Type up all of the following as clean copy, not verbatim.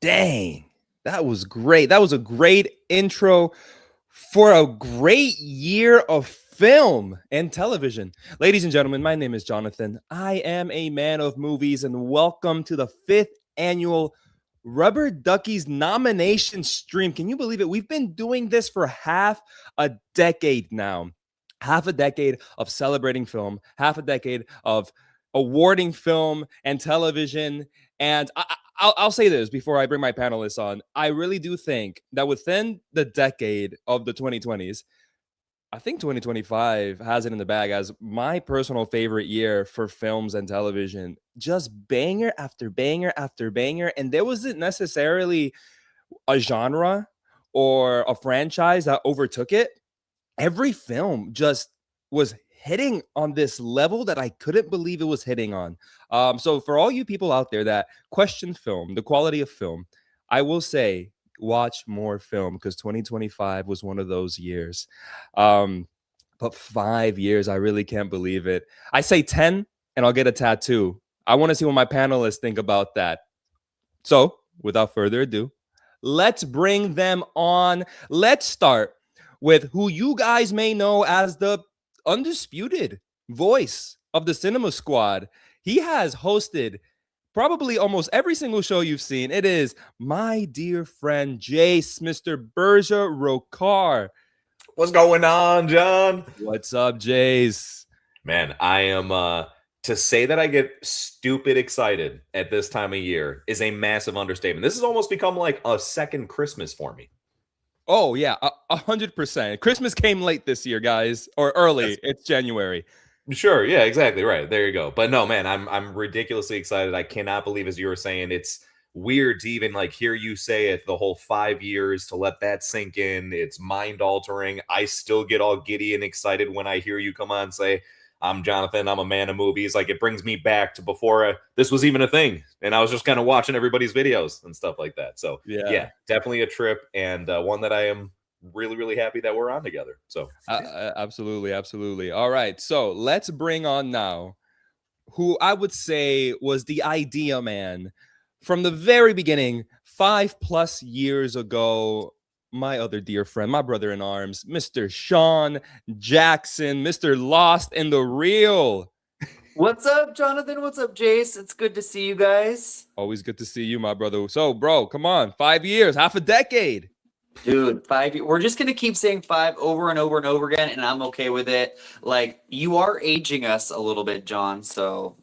Dang, that was great. That was a great intro for a great year of film and television. Ladies and gentlemen, my name is Jonathan. I am a man of movies, and welcome to the 5th annual Rubber Duckies nomination stream. Can you believe it? We've been doing this for half a decade now. Half a decade of celebrating film, half a decade of awarding film and television. And I'll say this before I bring my panelists on. I really do think that within the decade of the 2020s, I think 2025 has it in the bag as my personal favorite year for films and television. Just banger after banger after banger. And there wasn't necessarily a genre or a franchise that overtook it. Every film just was hitting on this level that I couldn't believe it was hitting on. So for all you people out there that question film, the quality of film, I will say watch more film because 2025 was one of those years. But 5 years, I really can't believe it. I say 10 and I'll get a tattoo. I want to see what my panelists think about that. So without further ado, let's bring them on. Let's start with who you guys may know as the undisputed voice of the Cinema Squad. He has hosted probably almost every single show you've seen. It is my dear friend Jace, Mr. Berger Rocard. What's going on, John? What's up, Jace? Man, I am to say that I get stupid excited at this time of year is a massive understatement. This has almost become like a second Christmas for me. Oh, yeah, 100%. Christmas came late this year, guys, or early. It's January. Sure, yeah, exactly right. There you go. But no, man, I'm ridiculously excited. I cannot believe, as you were saying, it's weird to even like hear you say it the whole 5 years, to let that sink in. It's mind altering. I still get all giddy and excited when I hear you come on and say, I'm Jonathan, I'm a man of movies. Like, it brings me back to before this was even a thing. And I was just kind of watching everybody's videos and stuff like that. So yeah, definitely a trip, and one that I am really, really happy that we're on together. So absolutely. All right. So let's bring on now who I would say was the idea man from the very beginning, 5+ years ago. My other dear friend, my brother in arms, Mr. Sean Jackson, Mr. Lost in the Reel. What's up, Jonathan? What's up, Jace? It's good to see you guys. Always good to see you, my brother. So, bro, come on. 5 years, half a decade. Dude, 5 years. We're just going to keep saying 5 over and over and over again, and I'm okay with it. Like, you are aging us a little bit, John, so...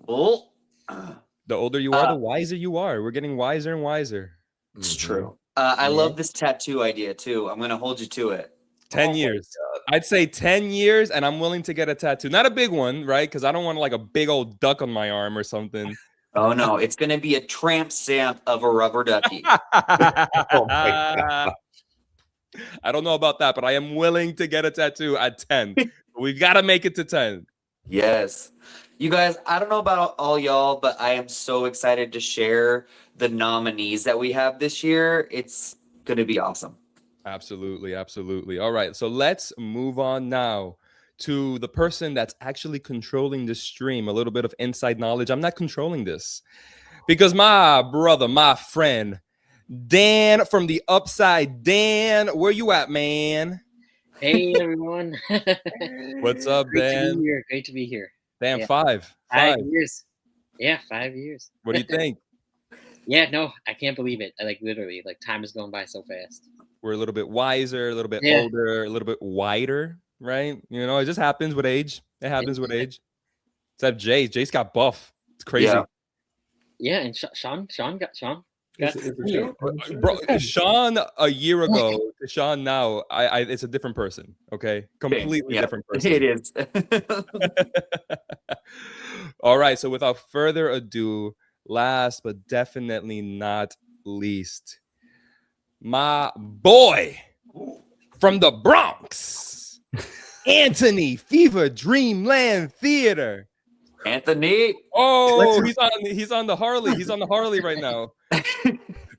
The older you are, the wiser you are. We're getting wiser and wiser. It's true. I love this tattoo idea, too. I'm going to hold you to it. 10 years. I'd say 10 years, and I'm willing to get a tattoo. Not a big one, right? Because I don't want like a big old duck on my arm or something. Oh, no. It's going to be a tramp stamp of a rubber ducky. Oh, my God. I don't know about that, but I am willing to get a tattoo at 10. We got to make it to 10. Yes. You guys, I don't know about all y'all, but I am so excited to share the nominees that we have this year. It's going to be awesome. Absolutely. All right. So let's move on now to the person that's actually controlling the stream. A little bit of inside knowledge. I'm not controlling this because my brother, my friend, Dan from the Upside. Dan, where you at, man? Hey, everyone. What's up, Dan? Great to be here. Damn, yeah. 5 years. Yeah, 5 years. What do you think? Yeah, no, I can't believe it. Literally, time is going by so fast. We're a little bit wiser, a little bit older, a little bit wider, right? You know, it just happens with age. It happens with age. Except Jace got buff. It's crazy. Yeah, and Sean got. Bro, Sean a year ago to Sean now, it's a different person. Okay, completely different person. It is. All right, so without further ado, last but definitely not least, my boy from the Bronx, Anthony Fever Dreamland Theater. Anthony. Oh, he's on the Harley. He's on the Harley right now.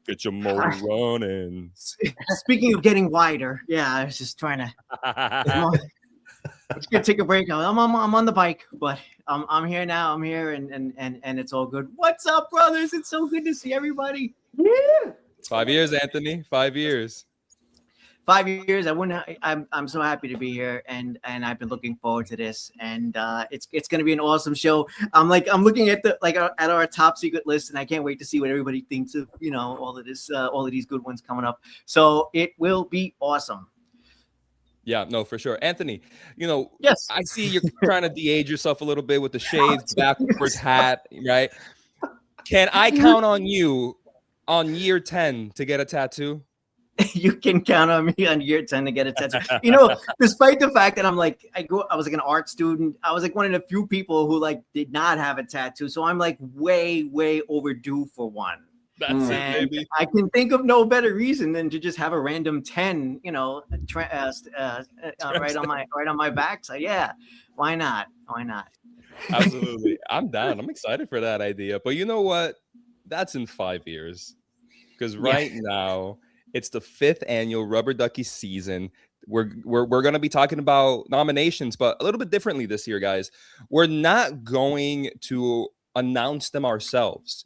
Get your motor running. Speaking of getting wider, yeah, I was just trying to. Let's take a break now. I'm on the bike, but I'm here now. I'm here, and it's all good. What's up, brothers? It's so good to see everybody. Yeah. 5 years, Anthony. 5 years. 5 years. I'm so happy to be here, and I've been looking forward to this, and it's going to be an awesome show. I'm looking at at our top secret list, and I can't wait to see what everybody thinks of all of these good ones coming up. So it will be awesome. Yeah, no, for sure. Anthony, Yes. I see you're trying to de-age yourself a little bit with the shades, backwards hat, right? Can I count on you on year 10 to get a tattoo? You can count on me on year 10 to get a tattoo. Despite the fact that I was like an art student, I was like one of the few people who did not have a tattoo. So I'm like way overdue for one. That's it, baby. I can think of no better reason than to just have a random 10, right on my back. So yeah, why not? Why not? Absolutely. I'm down. I'm excited for that idea. But you know what? That's in 5 years. Because right now it's the 5th annual Rubber Duckies season. We're going to be talking about nominations, but a little bit differently this year, guys. We're not going to announce them ourselves.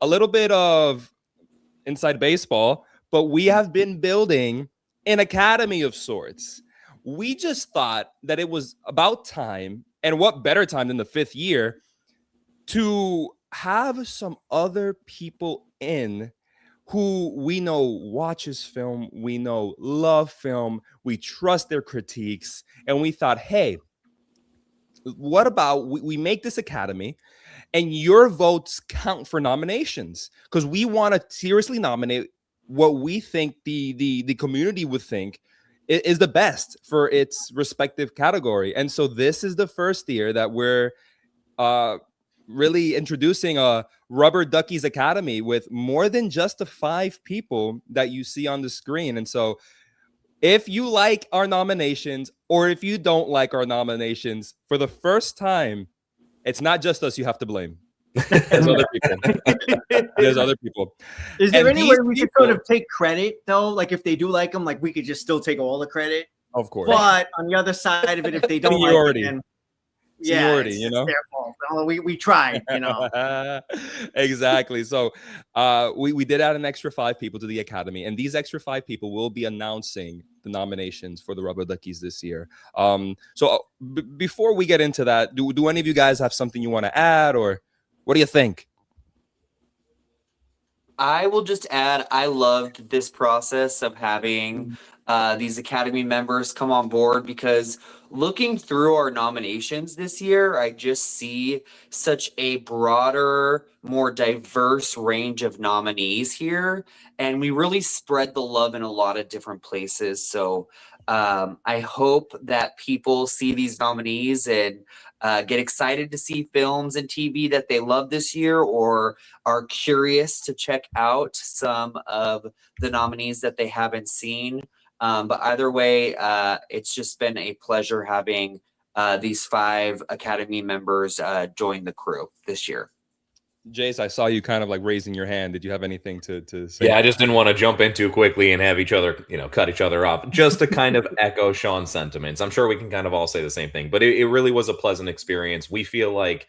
A little bit of inside baseball, but we have been building an academy of sorts. We just thought that it was about time, and what better time than the 5th year, to have some other people in who we know watches film, we know love film, we trust their critiques, and we thought, hey, what about we make this academy and your votes count for nominations, because we want to seriously nominate what we think the community would think is the best for its respective category. And so this is the first year that we're really introducing a Rubber Duckies Academy with more than just the 5 people that you see on the screen. And so if you like our nominations, or if you don't like our nominations, for the first time, it's not just us you have to blame. There's other people. There's other people. Is there any way we could sort of take credit, though? Like, if they do like them, we could just still take all the credit? Of course. But on the other side of it, if they don't like it, then seniority, it's their fault. We tried, Exactly. So we did add an extra 5 people to the academy, and these extra 5 people will be announcing the nominations for the Rubber Duckies this year. So before we get into that, do any of you guys have something you want to add, or what do you think? I will just add, I loved this process of having these Academy members come on board, because looking through our nominations this year, I just see such a broader, more diverse range of nominees here. And we really spread the love in a lot of different places. So I hope that people see these nominees and get excited to see films and TV that they love this year, or are curious to check out some of the nominees that they haven't seen. But either way, it's just been a pleasure having these 5 Academy members join the crew this year. Jace, I saw you kind of raising your hand. Did you have anything to say? Yeah, I just didn't want to jump in too quickly and have each other, cut each other off. Just to kind of echo Sean's sentiments. I'm sure we can kind of all say the same thing, but it really was a pleasant experience. We feel like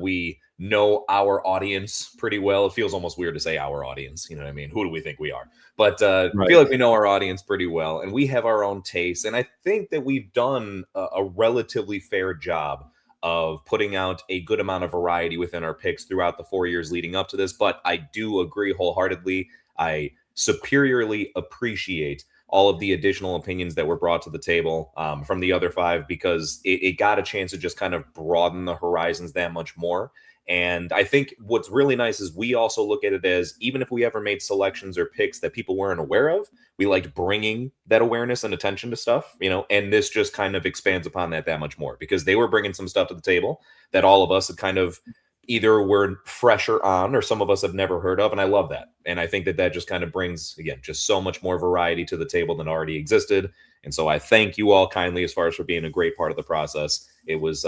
we know our audience pretty well. It feels almost weird to say our audience. You know what I mean? Who do we think we are? But I feel like we know our audience pretty well, and we have our own tastes. And I think that we've done a relatively fair job of putting out a good amount of variety within our picks throughout the 4 years leading up to this. But I do agree wholeheartedly. I superiorly appreciate all of the additional opinions that were brought to the table from the other 5, because it got a chance to just kind of broaden the horizons that much more. And I think what's really nice is we also look at it as, even if we ever made selections or picks that people weren't aware of, we liked bringing that awareness and attention to stuff, and this just kind of expands upon that much more, because they were bringing some stuff to the table that all of us had kind of either were fresher on, or some of us have never heard of. And I love that. And I think that just kind of brings, again, just so much more variety to the table than already existed. And so I thank you all kindly as far as for being a great part of the process. It was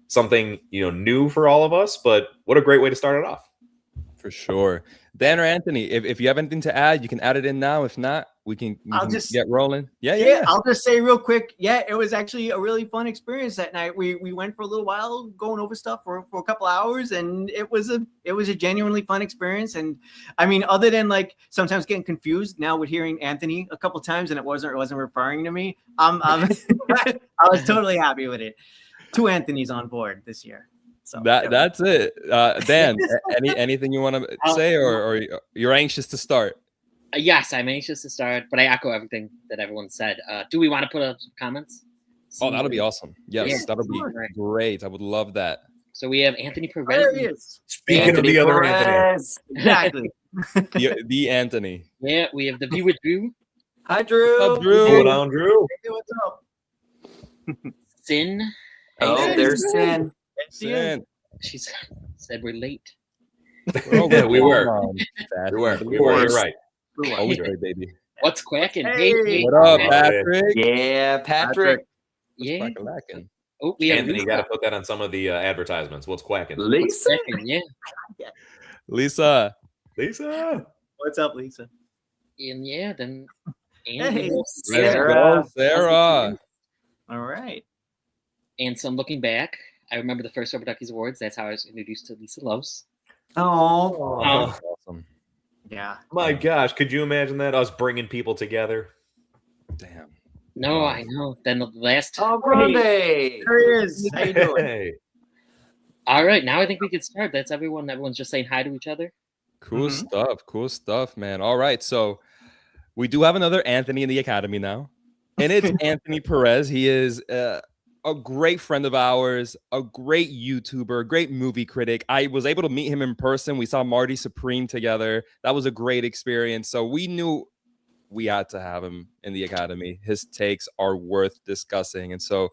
something new for all of us, but what a great way to start it off. For sure. Dan or Anthony, if you have anything to add, you can add it in now. If not, we can I'll just get rolling. Yeah, I'll just say real quick. Yeah, it was actually a really fun experience that night. We went for a little while, going over stuff for a couple hours, and it was a genuinely fun experience. And I mean, other than like sometimes getting confused now with hearing Anthony a couple times, and it wasn't referring to me. I was totally happy with it. 2 Anthony's on board this year. So that's it. Dan, anything you want to say, or you're anxious to start? Yes, I'm anxious to start, but I echo everything that everyone said. Do we want to put up some comments? Oh, that'll be awesome. Yes, that'll be great. I would love that. So we have Anthony Perez. There he is. Speaking of the other Anthony. Exactly. the Anthony. Yeah, we have the viewer Drew. Hi, Drew. What's up, Drew? Hold on, Drew. Hey, what's up? Sin. Oh, there's Sin. Sin. She said we're late. Yeah, we were. We were. You're right. Always right, baby. What's quacking? Hey. What up, Patrick? Yeah, Patrick. Yeah. Quacking. Oh, we have Anthony, you Lisa. got to put that on some of the advertisements. What's quacking? Lisa. Quacking, yeah. Lisa. Lisa. What's up, Lisa? And yeah, then Hey. Let's Sarah. go, Sarah. All right. And so I'm looking back. I remember the first Rubber Duckies Awards. That's how I was introduced to Lisa Los. Oh. Awesome. Yeah. My gosh, could you imagine that? Us bringing people together? Damn. No, I know. Then the last. Oh, Grande. There he is. How you doing? Hey. All right, now I think we can start. That's everyone. Everyone's just saying hi to each other. Cool stuff, man. All right, so we do have another Anthony in the Academy now, and it's Anthony Perez. He is a great friend of ours, a great YouTuber, a great movie critic. I was able to meet him in person. We saw Marty Supreme together. That was a great experience. So we knew we had to have him in the Academy. His takes are worth discussing. And so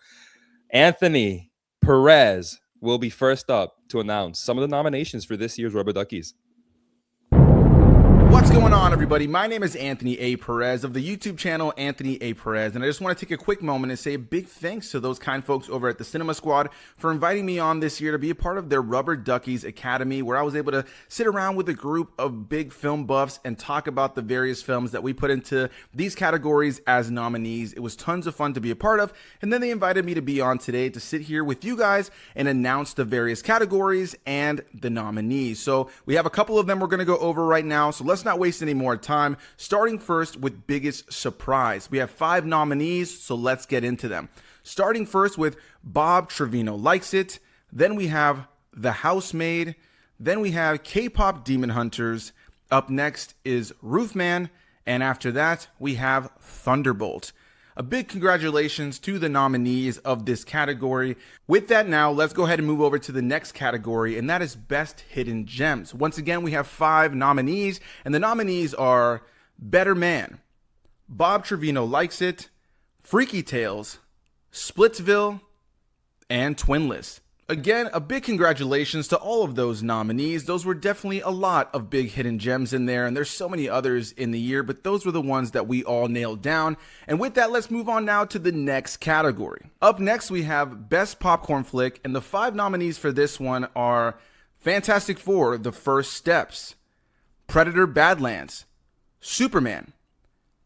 Anthony Perez will be first up to announce some of the nominations for this year's Rubber Duckies. What's going on, everybody? My name is Anthony A. Perez of the YouTube channel Anthony A. Perez, and I just want to take a quick moment and say a big thanks to those kind folks over at the Cinema Squad for inviting me on this year to be a part of their Rubber Duckies Academy, where I was able to sit around with a group of big film buffs and talk about the various films that we put into these categories as nominees. It was tons of fun to be a part of, and then they invited me to be on today to sit here with you guys and announce the various categories and the nominees. So we have a couple of them we're going to go over right now, so let's not waste any more time. Starting first with biggest surprise. We have 5 nominees, so let's get into them. Starting first with Bob Trevino Likes It. Then we have The Housemaid. Then we have K-Pop Demon Hunters. Up next is Roofman. And after that, we have Thunderbolt. A big congratulations to the nominees of this category. With that now, let's go ahead and move over to the next category, and that is Best Hidden Gems. Once again, we have 5 nominees, and the nominees are Better Man, Bob Trevino Likes It, Freaky Tales, Splitsville, and Twinless. Again, a big congratulations to all of those nominees. Those were definitely a lot of big hidden gems in there, and there's so many others in the year, but those were the ones that we all nailed down. And with that, let's move on now to the next category. Up next, we have Best Popcorn Flick, and the 5 nominees for this one are Fantastic Four: The First Steps, Predator: Badlands, Superman,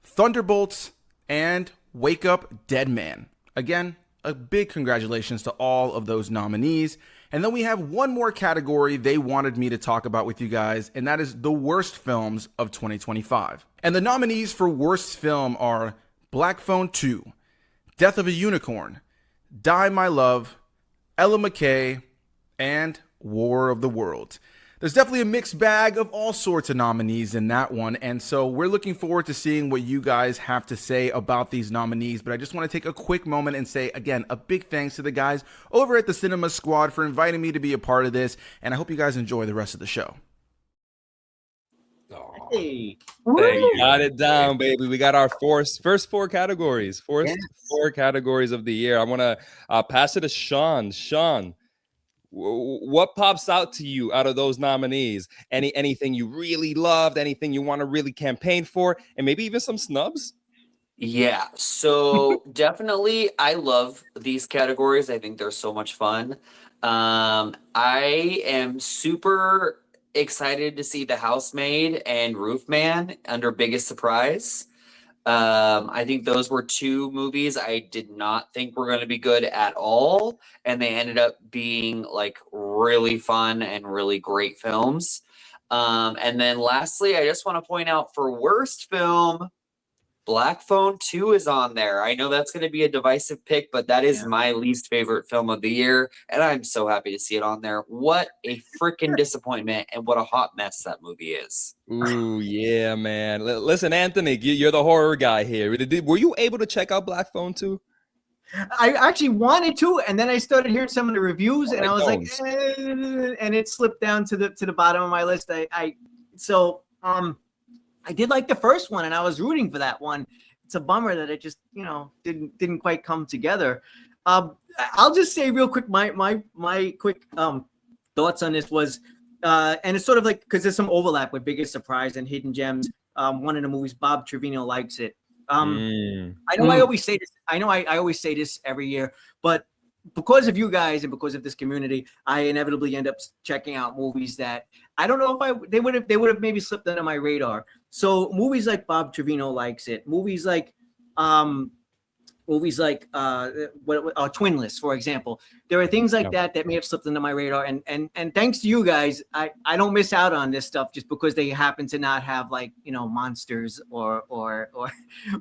Thunderbolts, and Wake Up Dead Man. Again, a big congratulations to all of those nominees. And then we have one more category they wanted me to talk about with you guys, and that is the worst films of 2025. And the nominees for worst film are Black Phone 2, Death of a Unicorn, Die My Love, Ella McKay, and War of the Worlds. There's definitely a mixed bag of all sorts of nominees in that one, and so we're looking forward to seeing what you guys have to say about these nominees. But I just want to take a quick moment and say, again, a big thanks to the guys over at the Cinema Squad for inviting me to be a part of this, and I hope you guys enjoy the rest of the show. Hey. Thank you. Got it down, baby. We got our first 4 categories. First 4 categories of the year. I want to pass it to Sean. Sean, what pops out to you out of those nominees? Anything you really loved, anything you want to really campaign for, and maybe even some snubs? Yeah, so definitely I love these categories. I think they're so much fun. I am super excited to see The Housemaid and Roofman under Biggest Surprise. I think those were two movies I did not think were going to be good at all, and they ended up being like really fun and really great films. And then lastly, I just want to point out for worst film, Black Phone 2 is on there. I know that's going to be a divisive pick, but that is my least favorite film of the year, and I'm so happy to see it on there. What a freaking disappointment, and what a hot mess that movie is. Ooh, yeah, man. Listen, Anthony, you're the horror guy here. Were you able to check out Black Phone 2? I actually wanted to, and then I started hearing some of the reviews, and I was don't. like, and it slipped down to the bottom of my list. I did like the first one, and I was rooting for that one. It's a bummer that it just, didn't quite come together. I'll just say real quick, my quick thoughts on this was, and it's sort of like, because there's some overlap with Biggest Surprise and Hidden Gems. One of the movies, Bob Trevino likes it. I know I always say this. I know I always say this every year, but because of you guys and because of this community, I inevitably end up checking out movies that I don't know if they would have maybe slipped under my radar. So movies like Bob Trevino likes it. Movies like Twinless, for example. There are things like that may have slipped under my radar, and thanks to you guys, I don't miss out on this stuff just because they happen to not have like monsters or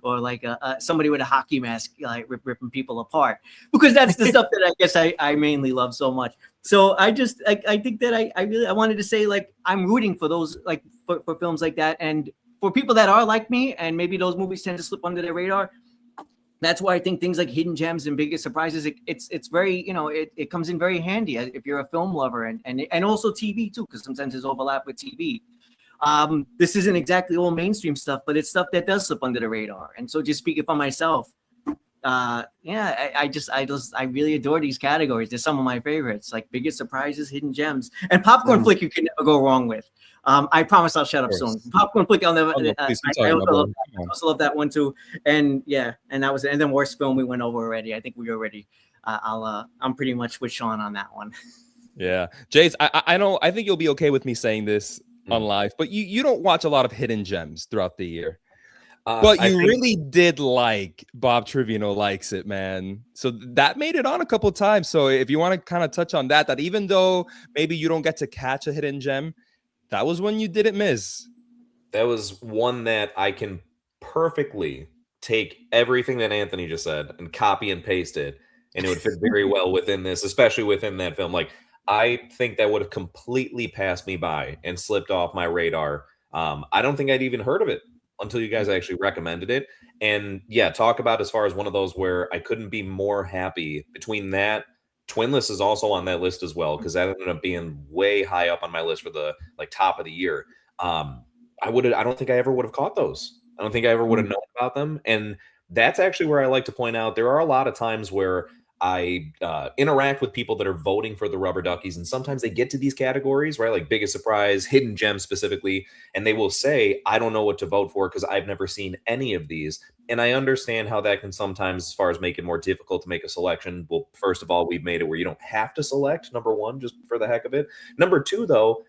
like somebody with a hockey mask like ripping people apart, because that's the stuff that I guess I mainly love so much. So I think that I wanted to say, like, I'm rooting for those, like for films like that, and for people that are like me and maybe those movies tend to slip under their radar. That's why I think things like Hidden Gems and Biggest Surprises, it's very, it comes in very handy if you're a film lover, and also TV too, because sometimes there's overlap with TV. This isn't exactly all mainstream stuff, but it's stuff that does slip under the radar. And so, just speaking for myself, I really adore these categories. They're some of my favorites, like Biggest Surprises, Hidden Gems, and Popcorn Flick. You can never go wrong with. I promise I'll shut up soon. Popcorn Flick, I'll never. I also love that one too. And that was, and then worst film we went over already. I think we already. I'm pretty much with Sean on that one. Yeah, Jace, I know. I think you'll be okay with me saying this on live, but you don't watch a lot of Hidden Gems throughout the year. But you really did like Bob Trevino likes it, man. So that made it on a couple of times. So if you want to kind of touch on that even though maybe you don't get to catch a hidden gem, that was one you didn't miss. That was one that I can perfectly take everything that Anthony just said and copy and paste it, and it would fit very well within this, especially within that film. Like, I think that would have completely passed me by and slipped off my radar. I don't think I'd even heard of it until you guys actually recommended it. And yeah, talk about as far as one of those where I couldn't be more happy between that. Twinless is also on that list as well, because that ended up being way high up on my list for the top of the year. I don't think I ever would have caught those. I don't think I ever would have known about them. And that's actually where I like to point out there are a lot of times where I interact with people that are voting for the Rubber Duckies, and sometimes they get to these categories, right? Like Biggest Surprise, Hidden Gem specifically, and they will say, I don't know what to vote for because I've never seen any of these. And I understand how that can sometimes, as far as make it more difficult to make a selection. Well, first of all, we've made it where you don't have to select, number one, just for the heck of it. Number two, though,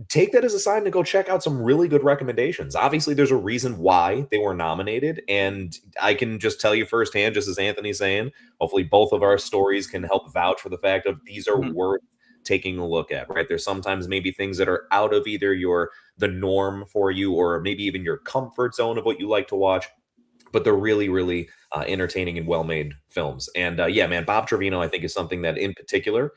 take that as a sign to go check out some really good recommendations. Obviously, there's a reason why they were nominated, and I can just tell you firsthand, just as Anthony's saying, hopefully both of our stories can help vouch for the fact of these are worth taking a look at, right? There's sometimes maybe things that are out of either the norm for you, or maybe even your comfort zone of what you like to watch, but they're really, really entertaining and well-made films. And yeah, man, Bob Trevino, I think, is something that in particular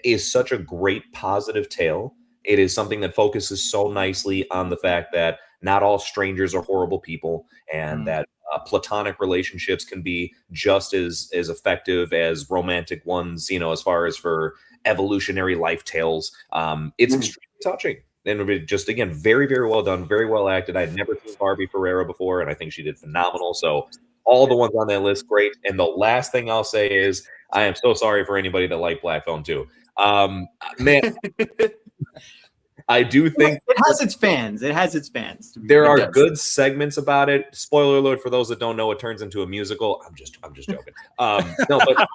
is such a great positive tale. It is something that focuses so nicely on the fact that not all strangers are horrible people, and that platonic relationships can be just as effective as romantic ones, as far as for evolutionary life tales. It's extremely touching. And just, again, very, very well done, very well acted. I'd never seen Barbie Ferreira before, and I think she did phenomenal. So all the ones on that list, great. And the last thing I'll say is I am so sorry for anybody that liked Black Phone 2. Man, I do think it has its fans. It has its fans. there It are does. good segments about it. Spoiler alert for those that don't know, it turns into a musical. I'm just joking. No, but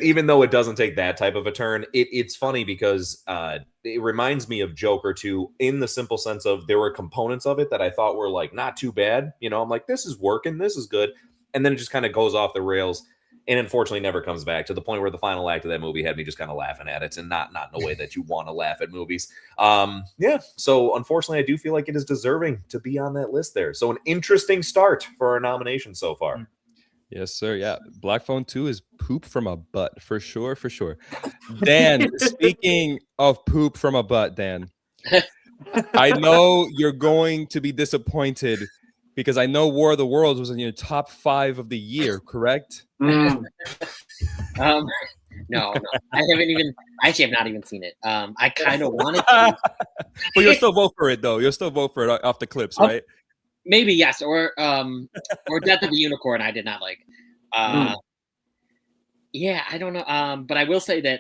even though it doesn't take that type of a turn, it's funny because it reminds me of Joker 2 in the simple sense of there were components of it that I thought were like not too bad. You know, I'm like, this is working, this is good, and then it just kind of goes off the rails. And unfortunately never comes back, to the point where the final act of that movie had me just kind of laughing at it, and not in a way that you want to laugh at movies. So unfortunately I do feel like it is deserving to be on that list there. So an interesting start for our nomination so far. Yes, sir. Yeah. Black Phone 2 is poop from a butt, for sure, for sure. Dan, speaking of poop from a butt, Dan, I know you're going to be disappointed because I know War of the Worlds was in your top 5 of the year, correct? Mm. No, I have not even seen it. I kind of wanted to. But you'll still vote for it, though. You'll still vote for it off the clips, right? Maybe yes, or Death of the Unicorn. I did not like. Yeah, I don't know. But I will say that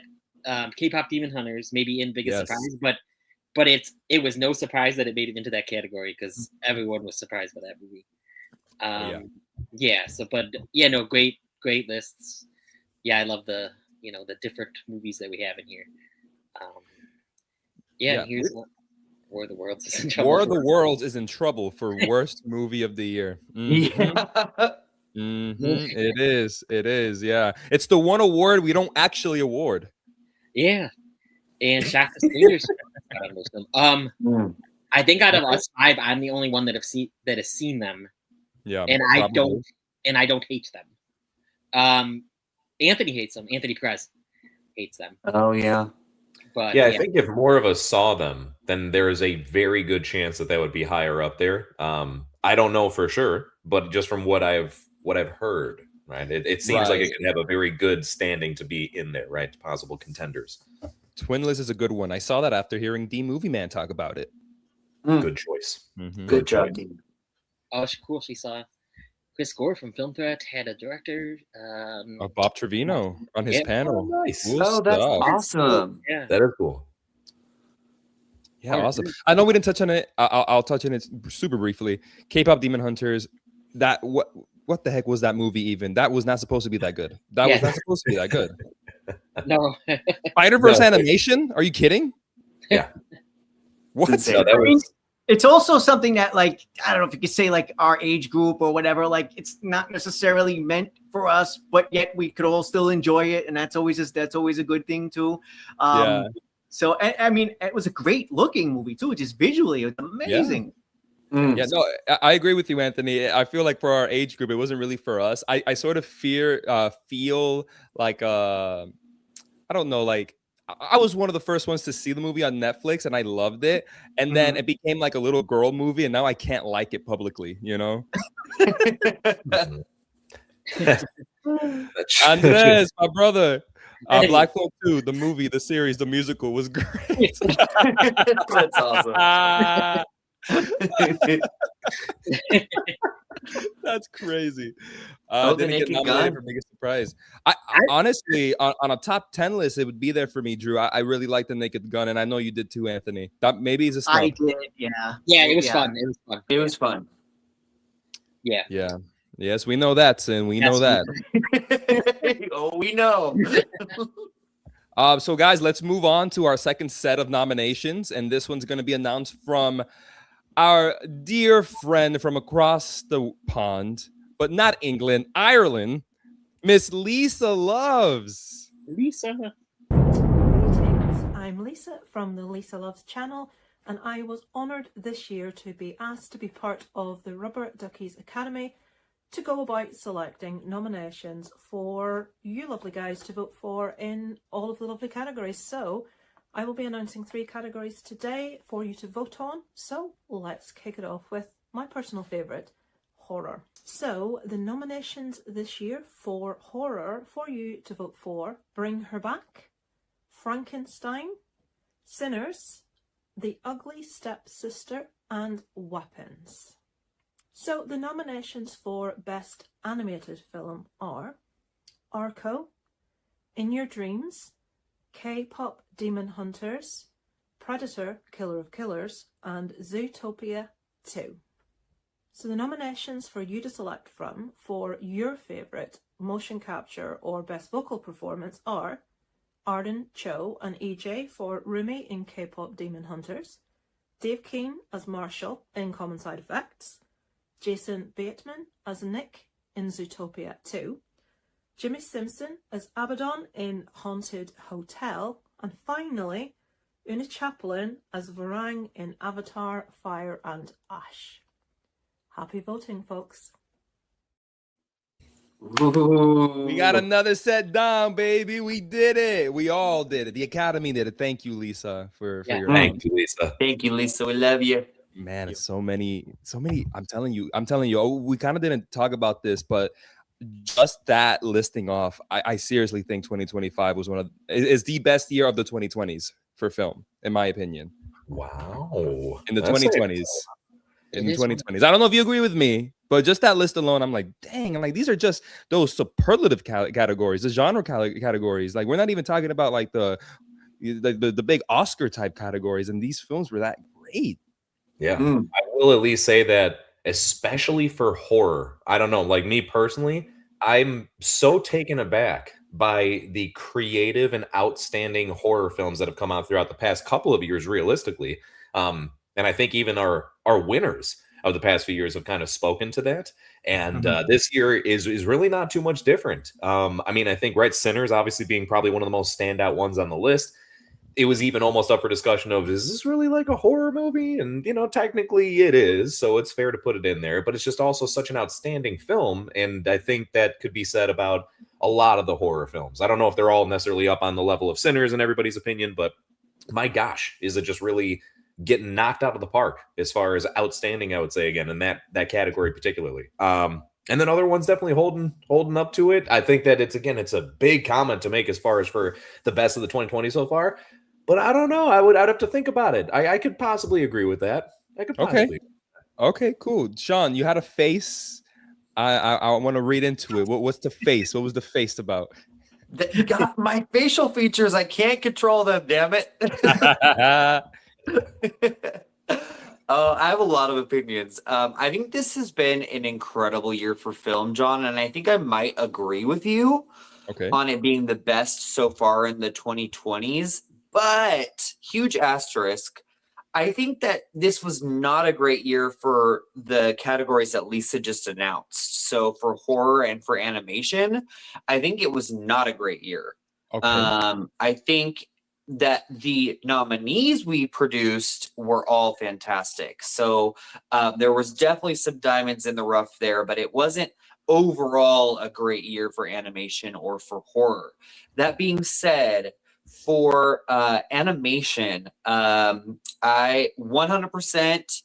K-pop Demon Hunters may be in biggest surprise, but it was no surprise that it made it into that category because everyone was surprised by that movie. No, great lists. Yeah, I love the different movies that we have in here. Here's War of the Worlds is in trouble. War of the Worlds is in trouble for worst movie of the year. Yeah. It is. Yeah, it's the one award we don't actually award. Yeah, and Shock the Stingers. I think out of us 5, I'm the only one that has seen them. Yeah, and probably. I don't hate them. Anthony hates them. Anthony Perez hates them. Oh yeah. But I think if more of us saw them, then there is a very good chance that would be higher up there. I don't know for sure, but just from what I've heard, right, it seems like it could have a very good standing to be in there, right? Possible contenders. Twinless is a good one. I saw that after hearing D Movie Man talk about it. Good choice. Good job, Dean. Oh, cool. She saw Chris Gore from Film Threat had a director, Bob Trevino on his panel. Oh, nice. Cool That's stuff. awesome. Yeah, that is cool. Yeah, awesome. I know we didn't touch on it. I'll touch on it super briefly. K-pop Demon Hunters. That what the heck was that movie even? That was not supposed to be that good. That was not supposed to be that good. No. Spider-Verse animation? Are you kidding? Yeah. What? No, that was... It's also something that, like, I don't know if you could say like our age group or whatever, like it's not necessarily meant for us, but yet we could all still enjoy it. And that's always a good thing too. So, I mean, it was a great looking movie too, just visually, it was amazing. Yeah, no, I agree with you, Anthony. I feel like for our age group, it wasn't really for us. I sort of feel like, I don't know, like, I was one of the first ones to see the movie on Netflix and I loved it. And then it became like a little girl movie and now I can't like it publicly, you know? Andres, my brother. Black Phone 2, the movie, the series, the musical was great. That's awesome. That's crazy. The Didn't get Naked nominated Gun. for biggest surprise. I honestly, on a top 10 list, it would be there for me, Drew. I really like The Naked Gun, and I know you did too, Anthony. That maybe is a snub. I did, yeah. Yeah, it was fun. It was fun. Yeah. Yeah. Yes, we know that, Sin. We know that. Oh, we know. So, guys, let's move on to our second set of nominations, and this one's going to be announced from our dear friend from across the pond, but not England, Ireland, Miss Lisa Loves. Lisa. Greetings. I'm Lisa from the Lisa Loves channel, and I was honoured this year to be asked to be part of the Rubber Duckies Academy to go about selecting nominations for you lovely guys to vote for in all of the lovely categories. So I will be announcing 3 categories today for you to vote on. So let's kick it off with my personal favourite, horror. So the nominations this year for horror for you to vote for: Bring Her Back, Frankenstein, Sinners, The Ugly Stepsister, and Weapons. So the nominations for Best Animated Film are Arco, In Your Dreams, K-Pop Demon Hunters, Predator, Killer of Killers, and Zootopia 2. So the nominations for you to select from for your favourite motion capture or best vocal performance are Arden Cho and EJ for Rumi in K-pop Demon Hunters, Dave Keane as Marshall in Common Side Effects, Jason Bateman as Nick in Zootopia 2, Jimmy Simpson as Abaddon in Haunted Hotel, and finally, Una Chaplin as Varang in Avatar, Fire and Ash. Happy voting, folks. Ooh. We got another set down, baby. We did it. We all did it. The Academy did it. Thank you, Lisa, for Yeah. your Thank you, Lisa. Thank you, Lisa. We love you. man. It's so many. I'm telling you. Oh, we kind of didn't talk about this, but just that listing off, I seriously think 2025 was is the best year of the 2020s for film, in my opinion. Wow. In the That's 2020s. It In the is 2020s. I don't know if you agree with me, but just that list alone, I'm like, dang, I'm like, these are just those superlative categories, the genre categories. Like, we're not even talking about like the big Oscar type categories, and these films were that great. Yeah. Mm. I will at least say that, especially for horror, I don't know, like me personally, I'm so taken aback by the creative and outstanding horror films that have come out throughout the past couple of years, realistically. And I think even our winners of the past few years have kind of spoken to that. And this year is really not too much different. I mean, I think Sinners obviously being probably one of the most standout ones on the list. It was even almost up for discussion of, is this really like a horror movie? And, technically it is, so it's fair to put it in there, but it's just also such an outstanding film. And I think that could be said about a lot of the horror films. I don't know if they're all necessarily up on the level of Sinners in everybody's opinion, but my gosh, is it just really getting knocked out of the park as far as outstanding, I would say, again, in that category particularly. And then other ones definitely holding up to it. I think that it's a big comment to make as far as for the best of the 2020 so far. But I don't know. I'd have to think about it. I could possibly agree with that. I could possibly. Okay, cool. Sean, you had a face. I want to read into it. What's the face? What was the face about? God, my facial features, I can't control them, damn it. I have a lot of opinions. I think this has been an incredible year for film, John, and I think I might agree with you on it being the best so far in the 2020s. But huge asterisk, I think that this was not a great year for the categories that Lisa just announced. So for horror and for animation, I think it was not a great year. I think that the nominees we produced were all fantastic. So there was definitely some diamonds in the rough there, but it wasn't overall a great year for animation or for horror. That being said, for animation, I 100%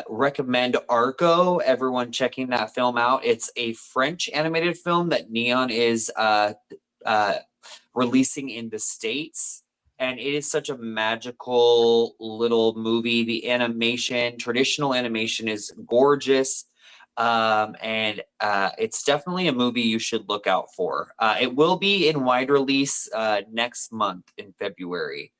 recommend Arco. Everyone checking that film out. It's a French animated film that Neon is releasing in the States. And it is such a magical little movie. The animation, traditional animation, is gorgeous. And it's definitely a movie you should look out for. It will be in wide release next month in February.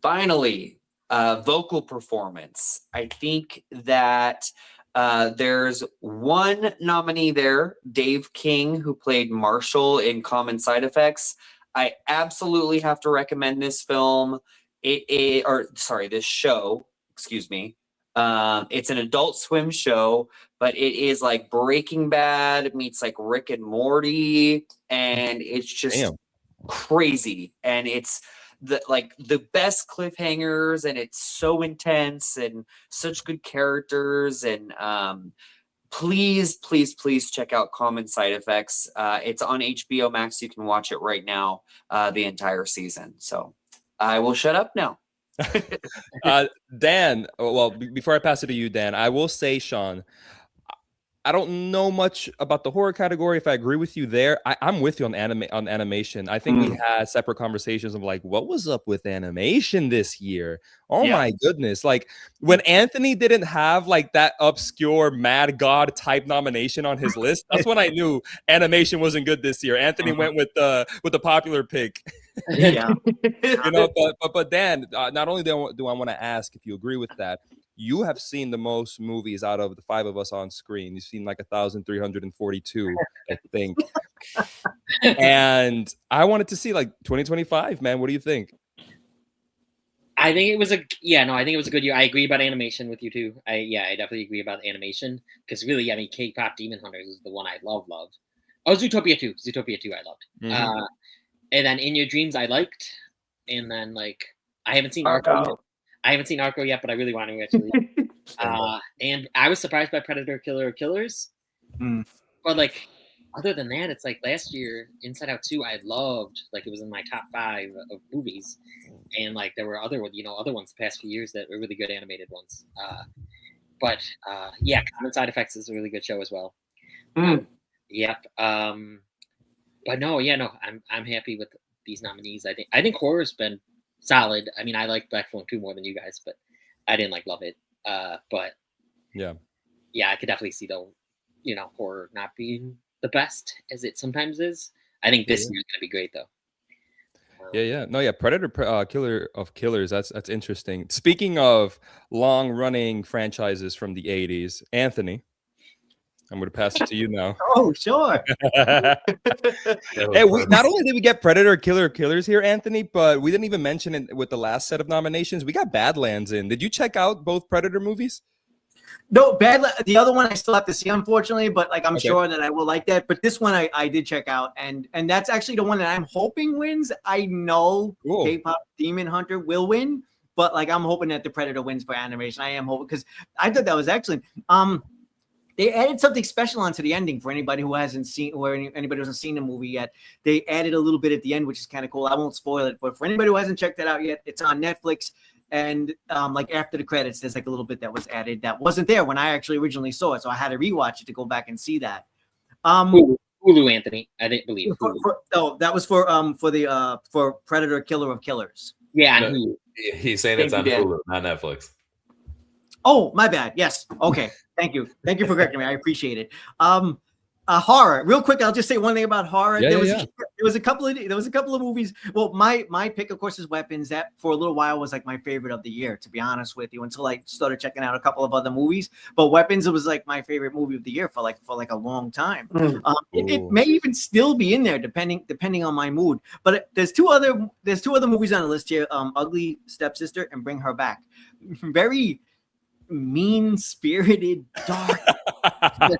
Finally, vocal performance. I think that there's one nominee there, Dave King, who played Marshall in Common Side Effects. I absolutely have to recommend this film. This show, excuse me. It's an Adult Swim show, but it is like Breaking Bad meets like Rick and Morty, and it's just crazy. And it's the best cliffhangers, and it's so intense and such good characters. And please check out Common Side Effects. It's on HBO Max. You can watch it right now, the entire season. So I will shut up now. Dan, well, before I pass it to you, Dan, I will say, Sean, I don't know much about the horror category. If I agree with you there, I'm with you on animation. I think we had separate conversations of like, what was up with animation this year? Oh my goodness! Like when Anthony didn't have like that obscure Mad God type nomination on his list, that's when I knew animation wasn't good this year. Anthony went with the popular pick. Yeah. You know, but Dan, not only do I want to ask if you agree with that, you have seen the most movies out of the five of us on screen. You've seen like 1,342, I think. And I wanted to see like 2025, man. What do you think? I think it was I think it was a good year. I agree about animation with you too. I definitely agree about animation because really, I mean, K-pop Demon Hunters is the one I love. Oh, Zootopia 2 I loved. And then In Your Dreams I liked, and then like I haven't seen Arco yet. I haven't seen Arco yet, but I really want to actually. And I was surprised by Predator Killer of Killers. But like other than that, it's like last year Inside Out 2 I loved. Like it was in my top 5 of movies. And like there were other ones the past few years that were really good animated ones. But Common Side Effects is a really good show as well. Yep. But no, I'm happy with these nominees. I think horror's been solid. I mean, I like Black Phone 2 more than you guys, but I didn't love it. But I could definitely see though, horror not being the best as it sometimes is. I think this year's gonna be great though. Predator Killer of Killers. That's interesting. Speaking of long-running franchises from the 80s, Anthony, I'm going to pass it to you now. Oh, sure. Hey, not only did we get Predator Killer of Killers here, Anthony, but we didn't even mention it with the last set of nominations. We got Badlands in. Did you check out both Predator movies? No, the other one I still have to see, unfortunately, but like I'm sure that I will like that. But this one I did check out, and that's actually the one that I'm hoping wins. I know K-pop Demon Hunter will win, but like I'm hoping that the Predator wins for animation. I am hoping because I thought that was excellent. They added something special onto the ending for anybody who hasn't seen, or anybody who hasn't seen the movie yet. They added a little bit at the end, which is kind of cool. I won't spoil it, but for anybody who hasn't checked that out yet, it's on Netflix. And like after the credits, there's like a little bit that was added that wasn't there when I actually originally saw it, so I had to rewatch it to go back and see that. Hulu, Anthony, I didn't believe. That was for Predator Killer of Killers. Yeah, on Hulu. He's saying it's on Hulu, not Netflix. Oh, my bad. Yes. Okay. Thank you for correcting me. I appreciate it. Horror. Real quick, I'll just say one thing about horror. There was a couple of movies. Well, my pick, of course, is Weapons. That for a little while was like my favorite of the year, to be honest with you, until I started checking out a couple of other movies. But Weapons, it was like my favorite movie of the year for like a long time. It may even still be in there, depending on my mood. But there's two other movies on the list here: Ugly Stepsister and Bring Her Back. Very mean-spirited, dark,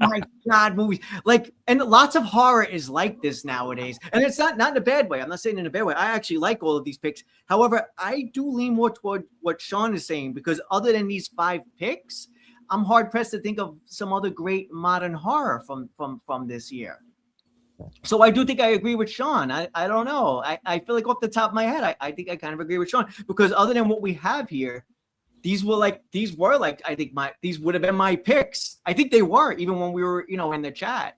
my God, movies. Like, and lots of horror is like this nowadays. And it's not in a bad way. I'm not saying in a bad way. I actually like all of these picks. However, I do lean more toward what Sean is saying, because other than these 5 picks, I'm hard-pressed to think of some other great modern horror from this year. So I do think I agree with Sean. I don't know. I feel like off the top of my head, I think I kind of agree with Sean, because other than what we have here, these were like I think these would have been my picks. I think they were, even when we were in the chat.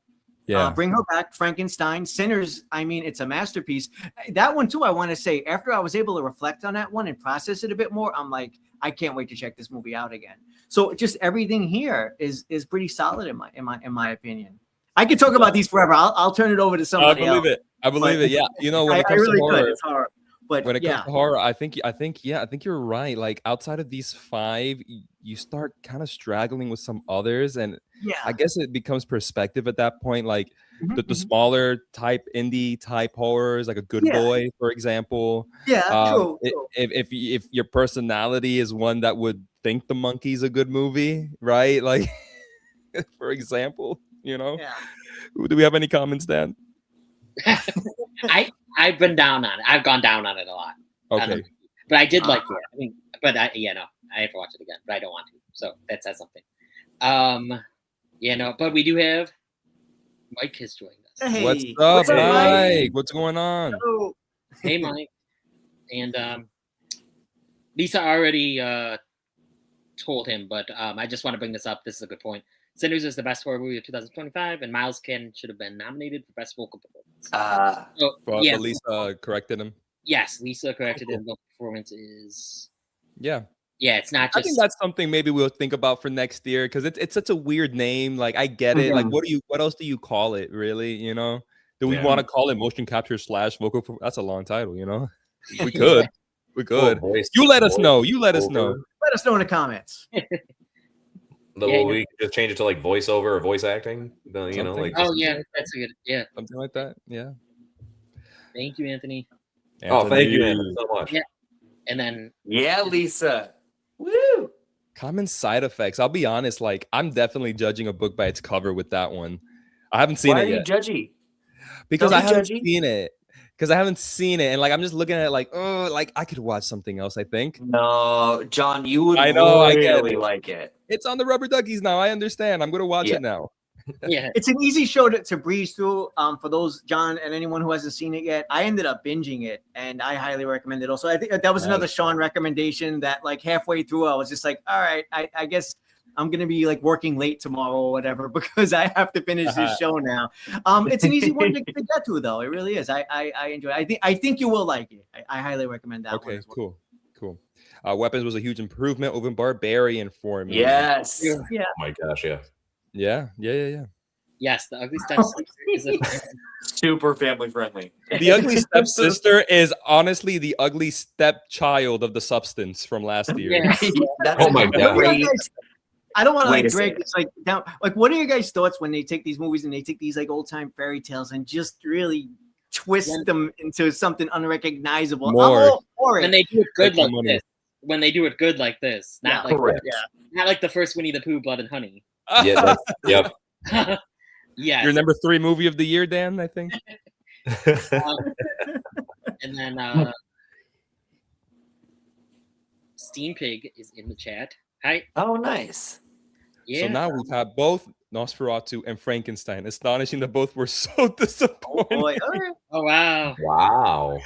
Bring Her Back, Frankenstein, Sinners. I mean, it's a masterpiece. That one too, I want to say, after I was able to reflect on that one and process it a bit more, I'm like, I can't wait to check this movie out again. So just everything here is pretty solid in my opinion. I could talk about these forever. I'll turn it over to somebody else. I believe it. Yeah, when it comes to horror, it's hard. But when it comes to horror, I think you're right. Like outside of these 5, you start kind of struggling with some others, and I guess it becomes perspective at that point. Like the smaller type indie type horrors, like a Good Boy, for example. True. If your personality is one that would think The Monkey's a good movie, right? Like, for example, Do we have any comments, Dan? I've been down on it. I've gone down on it a lot. Okay. But I did like it. I mean, but I have to watch it again, but I don't want to. So that says something. But we do have Mike has joined us. Hey, what's up, Mike? What's going on? Hello. Hey, Mike. And Lisa already told him, but I just want to bring this up. This is a good point. Sinners is the best horror movie of 2025, and Miles Ken should have been nominated for best vocal performance. So, But yeah, Lisa corrected him. yes, Lisa corrected him. Vocal performance is Yeah. yeah, it's not I think just that's something maybe we'll think about for next year because it's such a weird name. Like I get it. Like what else do you call it? Really? You know? Do we Yeah. want to call it motion capture / vocal? That's a long title. You know? We could. We could. Well, You let us know. You let us know. Let us know in the comments. Well, we could just change it to like voiceover or voice acting. You know, Something. like oh yeah, that's a good Something like that. Yeah. Thank you, Anthony. oh, thank you, Anthony, so much. Yeah. And then Yeah, Lisa. Woo! Common side effects. I'll be honest. Like I'm definitely judging a book by its cover with that one. I haven't seen Why it are you yet judgy? because Don't I be haven't judgy. seen it. Because I haven't seen it, and like I'm just looking at it like, oh, like I could watch something else. I think No, John, you would I know, I get really it. like it. it's on the Rubber Duckies now. I understand. I'm gonna watch it now. yeah, It's an easy show to breeze through. For those, John, and anyone who hasn't seen it yet, I ended up binging it, and I highly recommend it. Also, I think that was another Sean recommendation that like halfway through, I was just like, all right, I guess I'm gonna be like working late tomorrow or whatever because I have to finish this show now. It's an easy one to get to though. It really is. I enjoy it. I think you will like it. I highly recommend that one. Okay, As well. cool. Weapons was a huge improvement over Barbarian for me. Yes. Yeah. Oh my gosh, yeah. Yeah. yes, the ugly stepsister is a Super family friendly. The ugly stepsister is honestly the ugly stepchild of the substance from last year. yeah. That's Oh my God. great. I don't want to Way like to say drag it. this like down. Like, what are your guys' thoughts when they take these movies and they take these like old time fairy tales and just really twist them into something unrecognizable? More. I'm all for it. When they do it good Take my like money. this. When they do it good like this, not like Correct. not like the first Winnie the Pooh, Blood and Honey. Yeah, that's, yep. Yes. Your number 3 movie of the year, Dan, I think. And then Steam Pig is in the chat. Hi. Oh, nice. Yeah. So now we've had both Nosferatu and Frankenstein. Astonishing that both were so disappointing. Boy, all right. Oh wow. Wow.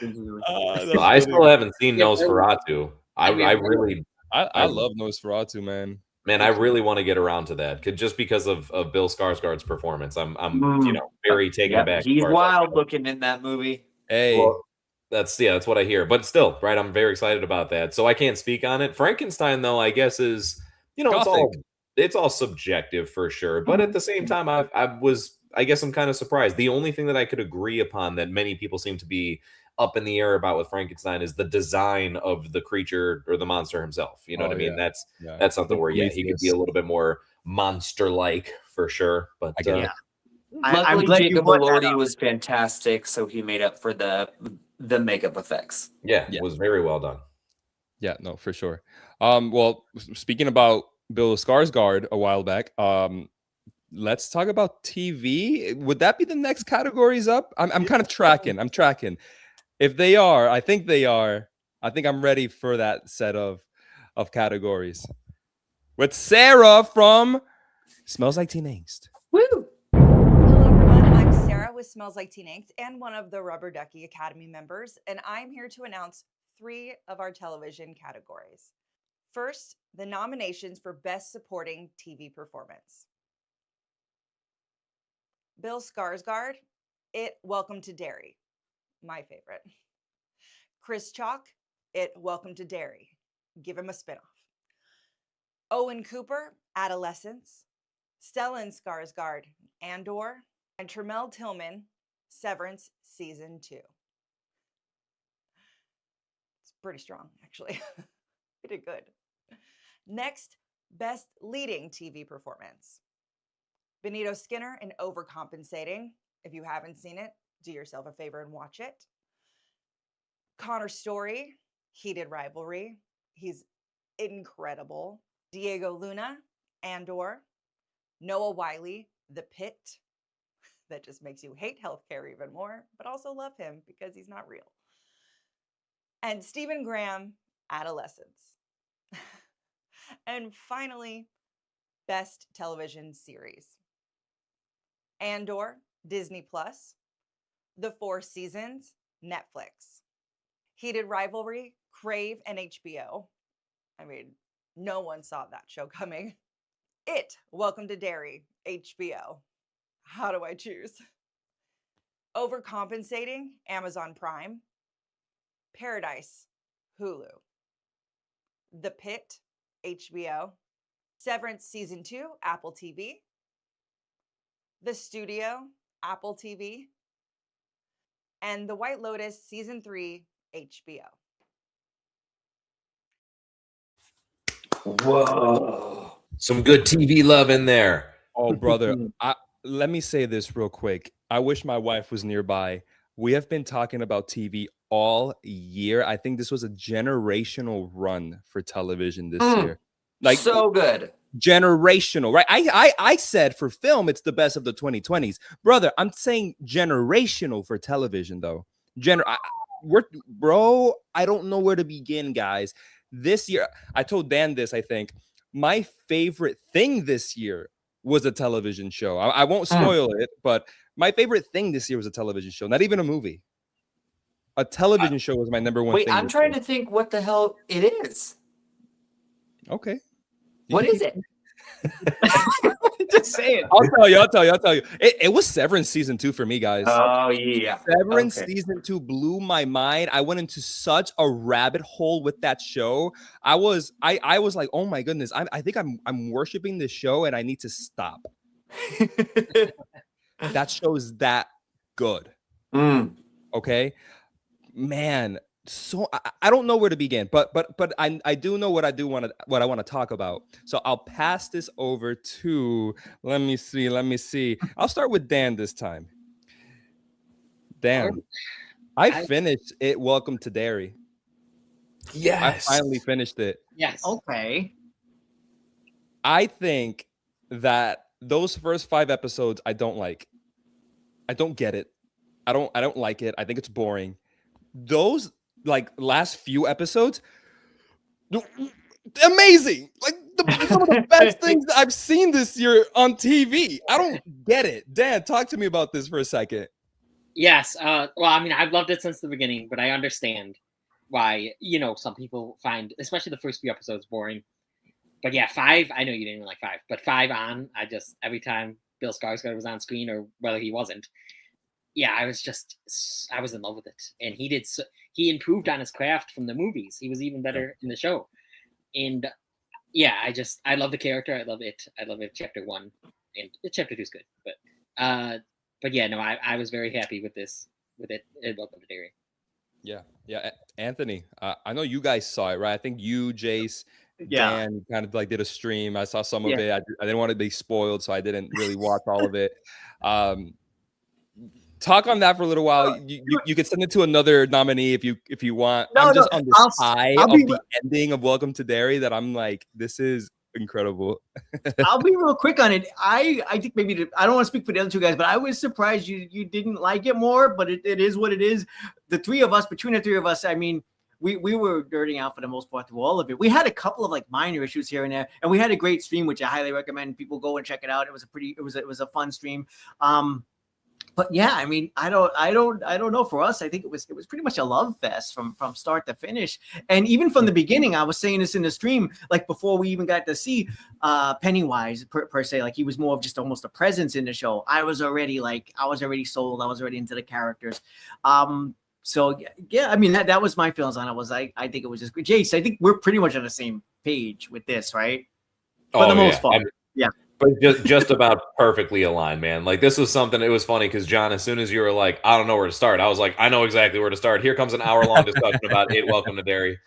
That's I still funny. haven't seen Yeah, Nosferatu. I really, I love Nosferatu, man. man, I really want to get around to that just because of Bill Skarsgård's performance. I'm very taken Yep, aback. he's as far as wild looking in that movie. Hey, Well, that's what I hear. But still, right, I'm very excited about that. So I can't speak on it. Frankenstein, though, I guess is, it's all subjective for sure. But at the same time, I guess I'm kind of surprised. The only thing that I could agree upon that many people seem to be up in the air about with Frankenstein is the design of the creature or the monster himself. You know what I mean? yeah. That's something where he could be a Prometheus. little bit more monster-like for sure. But I get it. I'm Luckily, glad you Jacob brought that Elordi up. was fantastic, so he made up for the makeup effects. yeah, it was very well done. Yeah, no, for sure. Well, speaking about Bill Skarsgård a while back, let's talk about TV. Would that be the next categories up? I'm kind of tracking. I'm tracking. If they are, I think they are. I think I'm ready for that set of categories. With Sarah from Smells Like Teen Angst. Woo! Hello, everyone. I'm Sarah with Smells Like Teen Angst and one of the Rubber Ducky Academy members, and I'm here to announce 3 of our television categories. First, the nominations for Best Supporting TV Performance. Bill Skarsgård, Welcome to Derry, my favorite. Chris Chalk, Welcome to Derry, give him a spinoff. Owen Cooper, Adolescence. Stellan Skarsgård, Andor, and Tremel Tillman, Severance Season 2. It's pretty strong, actually. He did good. Next, Best Leading TV Performance. Benito Skinner in Overcompensating. If you haven't seen it, do yourself a favor and watch it. Connor Story, Heated Rivalry. He's incredible. Diego Luna, Andor. Noah Wiley, The Pit. That just makes you hate healthcare even more, but also love him because he's not real. And Stephen Graham, Adolescence. And finally, Best Television Series. Andor, Disney Plus. The 4 Seasons, Netflix. Heated Rivalry, Crave, and HBO. I mean, No one saw that show coming. It, Welcome to Derry, HBO. How do I choose? Overcompensating, Amazon Prime. Paradise, Hulu. The Pit, HBO. Severance Season 2, Apple TV. The Studio, Apple TV. And The White Lotus Season 3, HBO. Whoa. Some good TV love in there. Oh, brother, let me say this real quick. I wish my wife was nearby. We have been talking about TV all year. I think this was a generational run for television this year. Like, so good. Generational, right? I said for film, it's the best of the 2020s. Brother, I'm saying generational for television, though. Bro, I don't know where to begin, guys. This year, I told Dan this, I think. My favorite thing this year was a television show. I won't spoil it, but my favorite thing this year was a television show, not even a movie. A television show was my number one Wait, thing. I'm trying to think what the hell it is. Okay. What is it? Just say it. I'll tell you. It was Severance Season 2 for me, guys. Oh, yeah. Severance Season 2 blew my mind. I went into such a rabbit hole with that show. I was like, oh my goodness, I think I'm worshiping this show and I need to stop. That show is that good. Okay, man. So I don't know where to begin, but I do know what I want to talk about. So I'll pass this over to let me see. I'll start with Dan this time. Dan, I finished it. Welcome to Derry. Yes, I finally finished it. Yes. Okay. I think that those first 5 episodes I don't like. I don't get it. I don't like it. I think it's boring. Those like last few episodes, amazing. Like some of the best things that I've seen this year on TV. I don't get it. Dan, talk to me about this for a second. Yes. Well, I mean, I've loved it since the beginning, but I understand why, some people find, especially the first few episodes, boring. But yeah, 5, I know you didn't even like 5, but 5 on, every time Bill Skarsgård was on screen or whether he wasn't, yeah, I was in love with it. And he improved on his craft from the movies. He was even better in the show. And yeah, I love the character. I love it. Chapter 1 and chapter 2 is good. But yeah, no, I was very happy with it. Welcome to Derry. Yeah. Anthony, I know you guys saw it, right? I think you, Jace, Dan kind of like did a stream. I saw some of it. I didn't want to be spoiled, so I didn't really watch all of it. Talk on that for a little while. You could send it to another nominee if you want. I'm just on the high of the ending of Welcome to Derry that I'm like, this is incredible. I'll be real quick on it. I think maybe I don't want to speak for the other 2 guys, but I was surprised you didn't like it more. But it is what it is. Between the 3 of us, I mean, we were nerding out for the most part through all of it. We had a couple of like minor issues here and there, and we had a great stream, which I highly recommend people go and check it out. It was a fun stream. But yeah, I mean, I don't know. For us, I think it was pretty much a love fest from start to finish. And even from the beginning, I was saying this in the stream, like before we even got to see Pennywise per se, like he was more of just almost a presence in the show. I was already sold. I was already into the characters. So yeah, I mean that was my feelings on it. I think it was just great. Jace, I think we're pretty much on the same page with this, right? For the most part. Yeah. But just about perfectly aligned, man. Like this was something. It was funny because John, as soon as you were like, I don't know where to start, I was like, I know exactly where to start. Here comes an hour-long discussion about it. Welcome to Derry.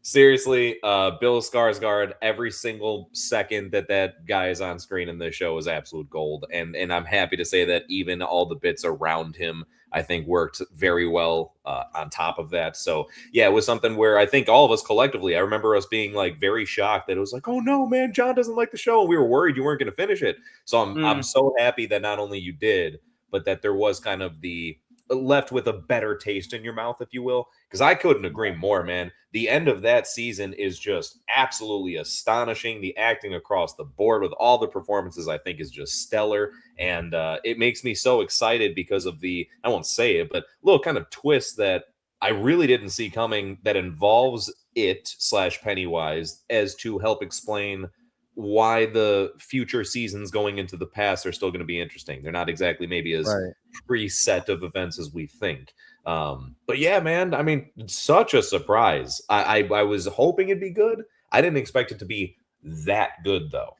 Seriously, Bill Skarsgård. Every single second that guy is on screen in this show is absolute gold, and I'm happy to say that even all the bits around him, I think, worked very well on top of that. So yeah, it was something where I think all of us collectively, I remember us being like very shocked that it was like, oh no, man, John doesn't like the show, and we were worried you weren't going to finish it. So I'm so happy that not only you did, but that there was kind of the left with a better taste in your mouth, if you will, because I couldn't agree more, man. The end of that season is just absolutely astonishing. The acting across the board with all the performances, I think, is just stellar, and it makes me so excited because of the, I won't say it, but little kind of twist that I really didn't see coming that involves it/Pennywise as to help explain why the future seasons going into the past are still going to be interesting. They're not exactly maybe as Right. preset of events as we think. But yeah, man, I mean, such a surprise. I was hoping it'd be good. I didn't expect it to be that good, though.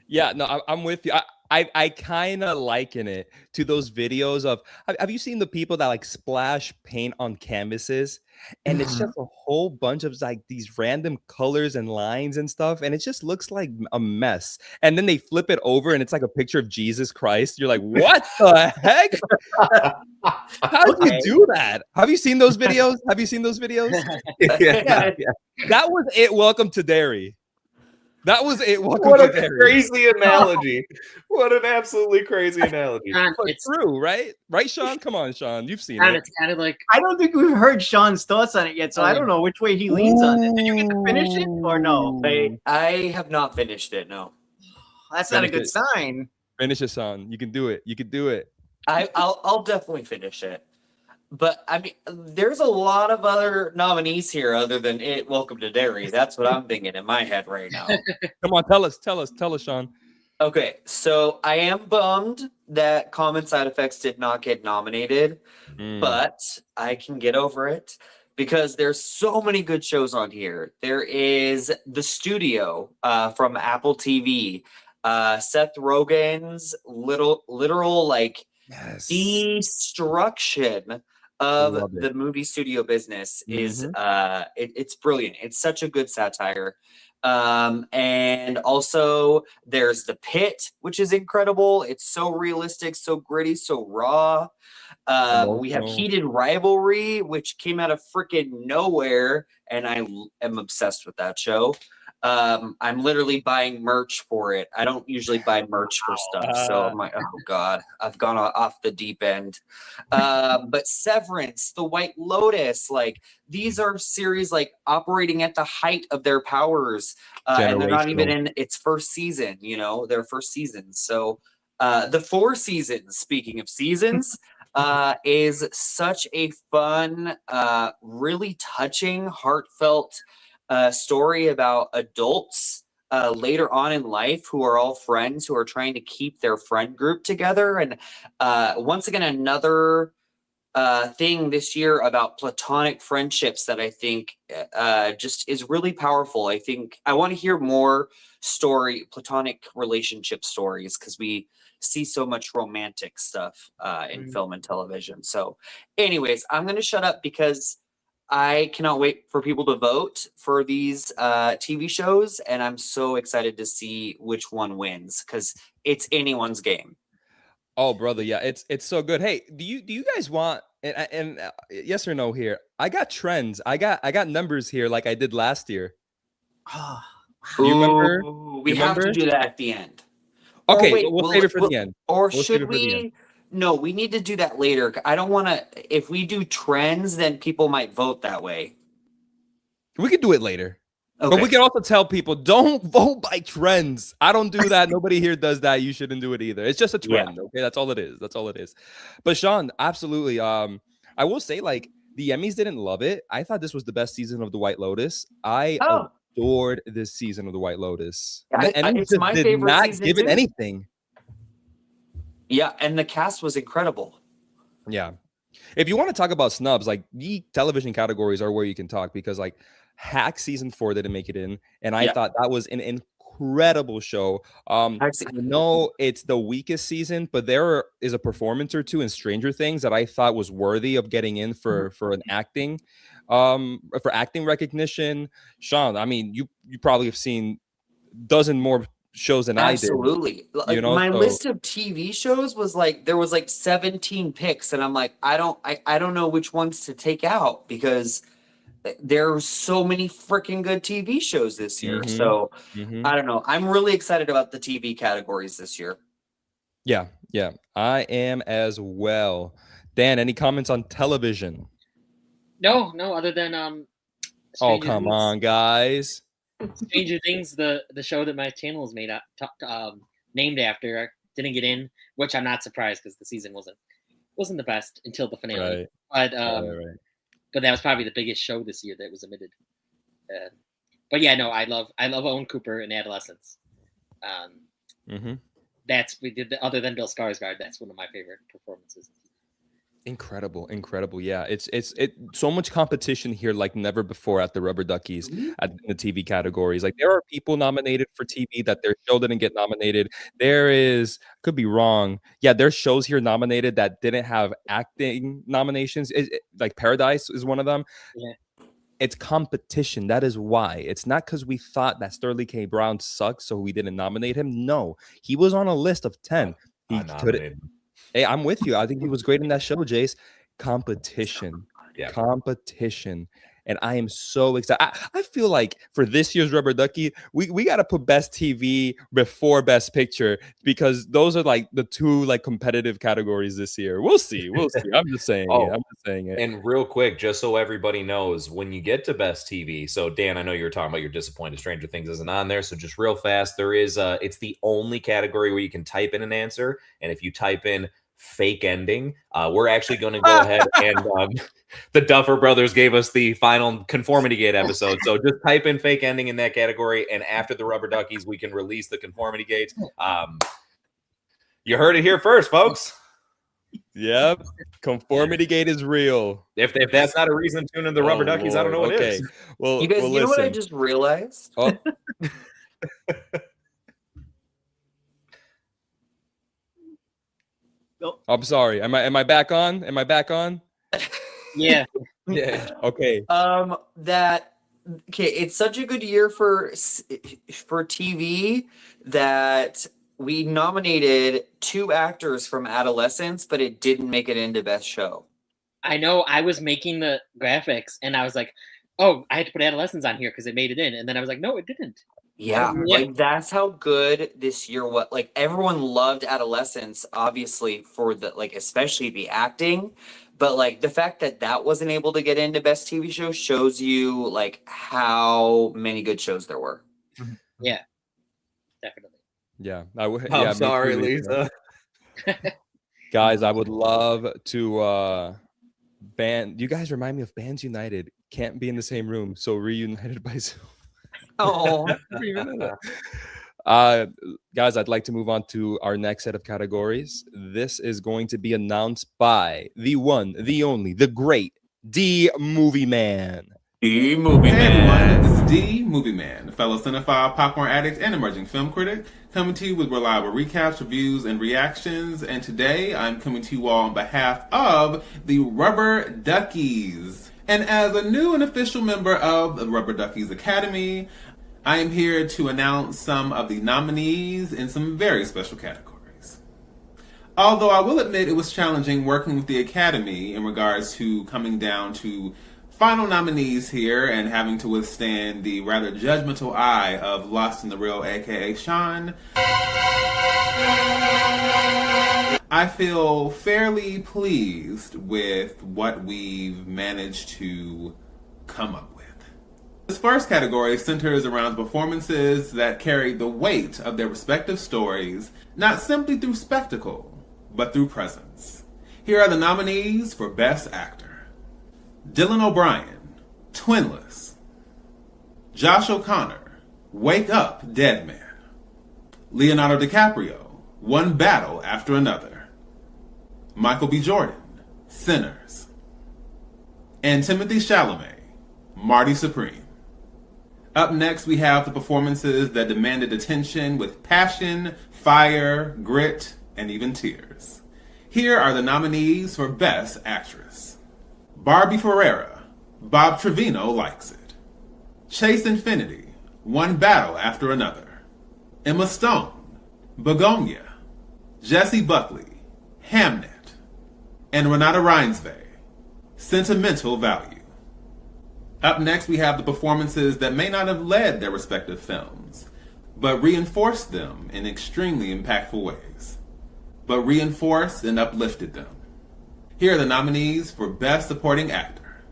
Yeah, no, I'm with you. I kind of liken it to those videos of have you seen the people that like splash paint on canvases and it's just a whole bunch of like these random colors and lines and stuff and it just looks like a mess. And then they flip it over and it's like a picture of Jesus Christ. You're like, "What the heck? How do you do that?" Have you seen those videos? Have you seen those videos? Yeah. That was it. Welcome to Derry. That was it. Welcome What to a Derry. crazy analogy. What an absolutely crazy analogy. Sean, But it's true, right? Right, Sean? Come on, Sean. You've seen Sean, it. it's kind of like I don't think we've heard Sean's thoughts on it yet, so I don't know which way he leans on it. Did you get to finish it or no? I have not finished it. No, That's not a Finish good it. sign. Finish it, Sean. You can do it. You can do it. I'll definitely finish it. But I mean, there's a lot of other nominees here other than it. Welcome to Derry. That's what I'm thinking in my head right now. Come on, tell us, Sean. Okay, so I am bummed that Common Side Effects did not get nominated, but I can get over it because there's so many good shows on here. There is The Studio from Apple TV, Seth Rogen's literal like Yes. destruction of Love it. the movie studio business is Mhm. it's brilliant. It's such a good satire. And also there's The Pit, which is incredible. It's so realistic, so gritty, so raw. We have Emotional. Heated Rivalry, which came out of freaking nowhere, and I am obsessed with that show. I'm literally buying merch for it. I don't usually buy merch for stuff, so I'm like, oh god, I've gone off the deep end. But Severance, The White Lotus, like these are series like operating at the height of their powers, and they're not even Generational. in its first season. You know, their first season. So the Four Seasons. Speaking of seasons. Is such a fun, really touching, heartfelt story about adults later on in life who are all friends who are trying to keep their friend group together. And once again, another thing this year about platonic friendships that I think just is really powerful. I think I want to hear more platonic relationship stories because we see so much romantic stuff in film and television. So, anyways, I'm going to shut up because I cannot wait for people to vote for these TV shows, and I'm so excited to see which one wins because it's anyone's game. Oh, brother, yeah, it's so good. Hey, do you guys want and yes or no here? I got trends. I got numbers here like I did last year. Oh, Do you remember? Ooh, we You have to remember? do that at the end. Okay, Or wait, we'll save it for the end. Or We'll save should it for the end. we? No, we need to do that later. I don't want to. If we do trends, then people might vote that way. We could do it later. Okay. But we can also tell people don't vote by trends. I don't do that. Nobody here does that. You shouldn't do it either. It's just a trend. Okay, that's all it is. That's all it is. But Sean, absolutely. I will say, like, the Emmys didn't love it. I thought this was the best season of The White Lotus. I adored this season of The White Lotus. The Emmys it's my did favorite not season give it too. anything. Yeah, and the cast was incredible. Yeah. If you want to talk about snubs, like the television categories are where you can talk because like Hack season 4 didn't make it in, and I thought that was an incredible show. I know it's the weakest season, but there is a performance or two in Stranger Things that I thought was worthy of getting in for an acting, for acting recognition. Sean, I mean, you probably have seen dozen more shows than Absolutely. I did. You know, my so, list of TV shows was like there was like 17 picks, and I'm like, I don't know which ones to take out because there are so many freaking good TV shows this year. So I don't know. I'm really excited about the TV categories this year. Yeah, I am as well. Dan, any comments on television? No, other than oh, come on, guys. Stranger Things, the show that my channel is made up, named after, didn't get in, which I'm not surprised because the season wasn't the best until the finale. Right. But but that was probably the biggest show this year that was omitted. But yeah, no, I love Owen Cooper in Adolescence. That's other than Bill Skarsgård, that's one of my favorite performances. Incredible. Yeah, it's so much competition here like never before at the Rubber Duckies at the TV categories. Like there are people nominated for TV that their show didn't get nominated. There is, could be wrong. Yeah, there's shows here nominated that didn't have acting nominations. Like Paradise is one of them. Yeah. It's competition. That is why. It's not because we thought that Sterling K. Brown sucked, so we didn't nominate him. No, he was on a list of 10. He could. Hey, I'm with you. I think he was great in that show, Jace. Competition. And I am so excited. I feel like for this year's Rubber Ducky, we got to put Best TV before Best Picture because those are like the two like competitive categories this year. We'll see. I'm just saying it. And real quick, just so everybody knows, when you get to Best TV, so Dan, I know you were talking about you're disappointed Stranger Things isn't on there. So just real fast, there is it's the only category where you can type in an answer. And if you type in fake ending, we're actually going to go ahead and the Duffer Brothers gave us the final Conformity Gate episode, so just type in fake ending in that category, and after the Rubber Duckies we can release the Conformity Gate. You heard it here first, folks. Yep, Conformity Gate is real. If that's not a reason to tune in the Rubber Duckies, Lord. I don't know what is. Well, you guys, you know what I just realized? Oh. I'm sorry. Am I back on? Yeah. Yeah. Okay. It's such a good year for TV that we nominated 2 actors from Adolescence, but it didn't make it into Best Show. I know. I was making the graphics, and I was like, "Oh, I had to put Adolescence on here because it made it in," and then I was like, "No, it didn't." Yeah, like that's how good this year was. Like everyone loved Adolescence, obviously for the especially the acting, but like the fact that wasn't able to get into Best TV Show shows you like how many good shows there were. Yeah, definitely. Yeah, I'm sorry, Lisa. Guys, I would love to you guys remind me of Bands United. Can't be in the same room, so reunited by Zoom. Oh, guys, I'd like to move on to our next set of categories. This is going to be announced by the one, the only, the great D Movie Man. D Movie Hey Man. everyone, this is D Movie Man, fellow cinephile, popcorn addict, and emerging film critic, coming to you with reliable recaps, reviews, and reactions. And today, I'm coming to you all on behalf of the Rubber Duckies. And as a new and official member of the Rubber Duckies Academy, I am here to announce some of the nominees in some very special categories. Although I will admit it was challenging working with the Academy in regards to coming down to final nominees here and having to withstand the rather judgmental eye of Lost in the Real, aka Sean. I feel fairly pleased with what we've managed to come up with. This first category centers around performances that carry the weight of their respective stories, not simply through spectacle, but through presence. Here are the nominees for Best Actor. Dylan O'Brien, Twinless. Josh O'Connor, Wake Up, Dead Man. Leonardo DiCaprio, One Battle After Another. Michael B. Jordan, Sinners. And Timothy Chalamet, Marty Supreme. Up next, we have the performances that demanded attention with passion, fire, grit, and even tears. Here are the nominees for Best Actress. Barbie Ferreira, Bob Trevino Likes It. Chase Infinity, One Battle After Another. Emma Stone, Begonia. Jessie Buckley, Hamnet. And Renata Reinsve, Sentimental Value. Up next, we have the performances that may not have led their respective films, but reinforced them in extremely impactful ways, but reinforced and uplifted them. Here are the nominees for Best Supporting Actor.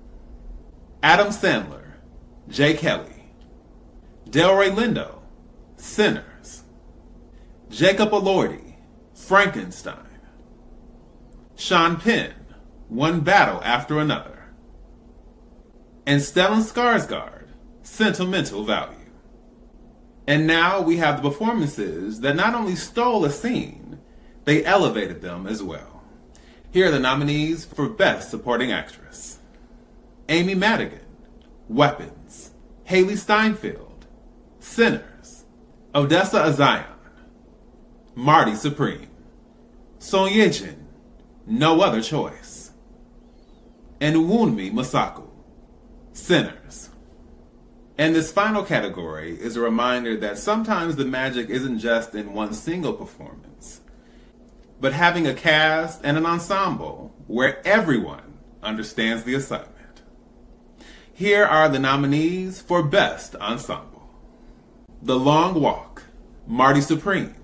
Adam Sandler, Jay Kelly. Delroy Lindo, Sinners. Jacob Elordi, Frankenstein. Sean Penn, One Battle After Another. and Stellan Skarsgård, sentimental value. And now we have the performances that not only stole a scene, they elevated them as well. Here are the nominees for Best Supporting Actress. Amy Madigan, Weapons. Haley Steinfeld, Sinners. Odessa Azion, Marty Supreme. Son Ye-jin, No Other Choice. And Wunmi Masaku, Sinners. And this final category is a reminder that sometimes the magic isn't just in one single performance, but having a cast and an ensemble where everyone understands the assignment. Here are the nominees for Best Ensemble. The Long Walk, Marty Supreme.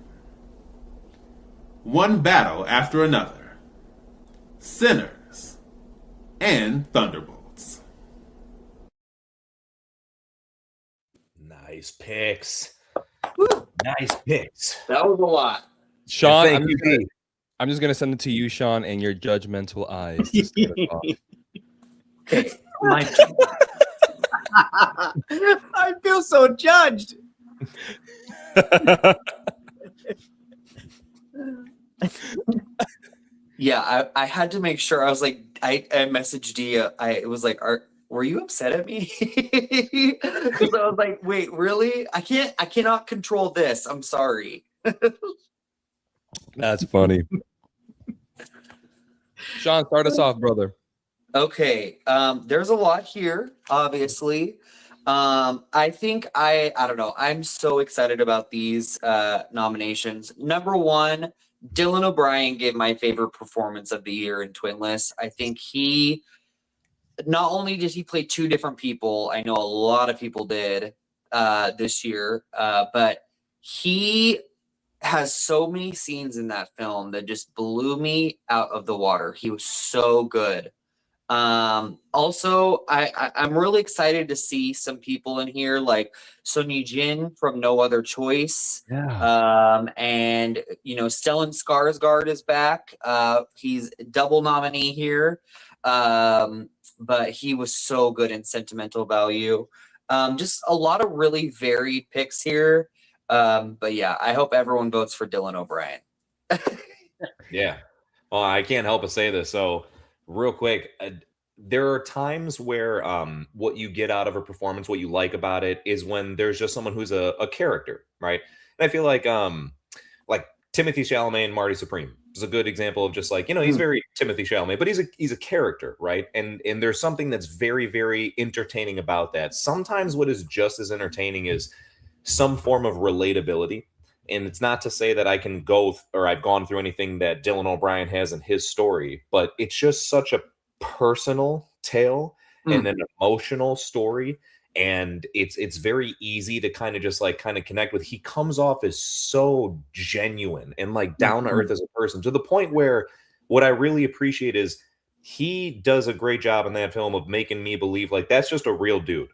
One Battle After Another, Sinners, and Thunderbolts. Nice picks. Woo. Nice picks. That was a lot. Sean, Thank you, B. I'm just gonna send it to you, Sean, and your judgmental eyes. To start it off. Okay, I feel so judged. Yeah, I had to make sure. I was like, I messaged Dia. It was like, were you upset at me? Because I was like, wait, really? I cannot control this. I'm sorry. That's funny. Sean, start us off, brother. Okay. There's a lot here, obviously. I think I don't know. I'm so excited about these nominations. Number one, Dylan O'Brien gave my favorite performance of the year in Twinless. I think he not only did he play two different people, I know a lot of people did this year, but he has so many scenes in that film that just blew me out of the water. He was so good. Also, I'm really excited to see some people in here like Son Ye-jin from No Other Choice. Yeah. And Stellan Skarsgård is back. He's double nominee here. But he was so good in Sentimental Value. Just a lot of really varied picks here. But yeah, I hope everyone votes for Dylan O'Brien. Yeah. Well, I can't help but say this. So real quick, there are times where what you get out of a performance, what you like about it, is when there's just someone who's a character, right? And I feel like Timothy Chalamet and Marty Supreme is a good example of just like, he's very Timothy Chalamet, but he's a character, right? And there's something that's very, very entertaining about that. Sometimes what is just as entertaining is some form of relatability. And it's not to say that I can go or I've gone through anything that Dylan O'Brien has in his story, but it's just such a personal tale and an emotional story. And it's very easy to kind of connect with. He comes off as so genuine and like down to earth as a person, to the point where what I really appreciate is he does a great job in that film of making me believe like that's just a real dude.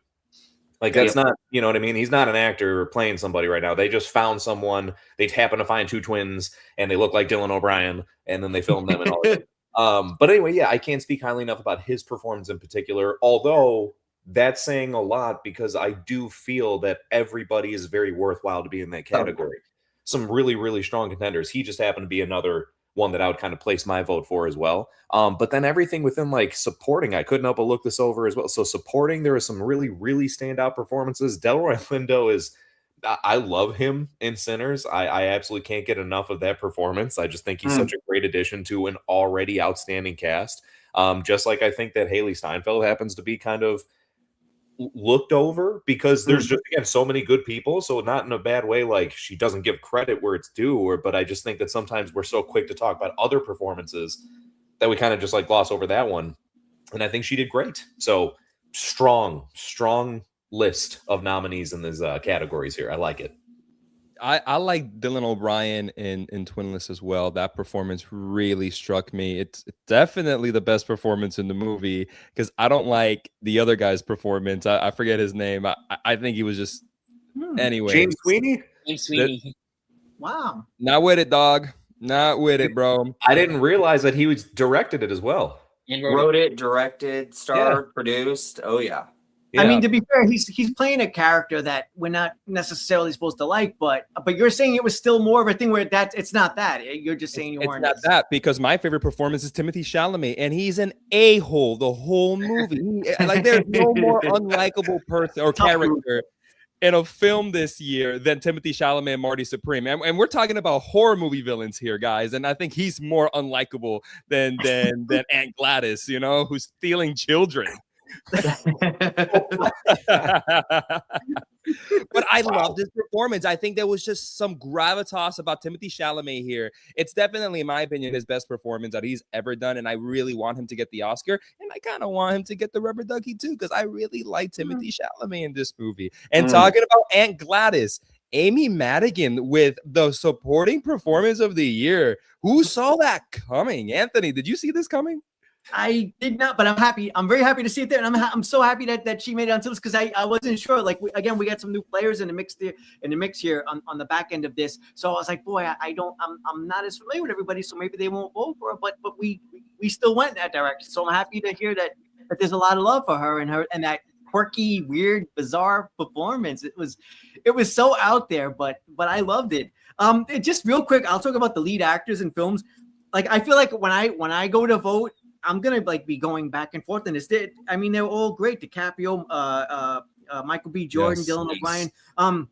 Like that's not, you know what I mean? He's not an actor playing somebody right now. They just found someone. They happen to find two twins and they look like Dylan O'Brien, and then they filmed them and all that. But anyway, yeah, I can't speak highly enough about his performance in particular, although that's saying a lot because I do feel that everybody is very worthwhile to be in that category. Some really, really strong contenders. He just happened to be another one that I would kind of place my vote for as well. But then everything within like supporting, I couldn't help but look this over as well. So supporting, there are some really, really standout performances. Delroy Lindo is, I love him in Sinners. I absolutely can't get enough of that performance. I just think he's such a great addition to an already outstanding cast. Just like I think that Haley Steinfeld happens to be kind of looked over because there's just, again, so many good people. So not in a bad way, like she doesn't give credit where it's due, but I just think that sometimes we're so quick to talk about other performances that we kind of just like gloss over that one. And I think she did great. So strong list of nominees in these categories here. I like it. I like Dylan O'Brien in Twinless as well. That performance really struck me. It's definitely the best performance in the movie because I don't like the other guy's performance. I forget his name. I think he was just anyway. James Sweeney? James Sweeney. Wow. Not with it, dog. Not with it, bro. I didn't realize that he was directed it as well. And wrote it, directed, starred, produced. Oh yeah. Yeah. I mean, to be fair, he's playing a character that we're not necessarily supposed to like, but you're saying it was still more of a thing where it's not that. You're just saying you it's weren't. not that, because my favorite performance is Timothy Chalamet, and he's an a-hole the whole movie. Like, there's no more unlikable person or character in a film this year than Timothy Chalamet and Marty Supreme. And we're talking about horror movie villains here, guys. And I think he's more unlikable than Aunt Gladys, you know, who's stealing children. But I love this performance. I think there was just some gravitas about Timothy Chalamet here. It's definitely, in my opinion, his best performance that he's ever done, and I really want him to get the Oscar, and I kind of want him to get the Rubber Ducky too, because I really like Timothy Chalamet in this movie. And talking about Aunt Gladys, Amy Madigan with the supporting performance of the year. Who saw that coming? Anthony, did you see this coming? I did not, but I'm happy. I'm very happy to see it there, and I'm so happy that she made it onto this, because I wasn't sure. Like, we got some new players in the mix here on the back end of this. So I was like, boy, I'm not as familiar with everybody, so maybe they won't vote for her. But we still went in that direction. So I'm happy to hear that there's a lot of love for her and that quirky, weird, bizarre performance. It was so out there, but I loved it. Just real quick, I'll talk about the lead actors in films. Like, I feel like when I go to vote, I'm gonna be going back and forth in this. I mean, they're all great. DiCaprio, Michael B. Jordan, Yes, Dylan nice. O'Brien.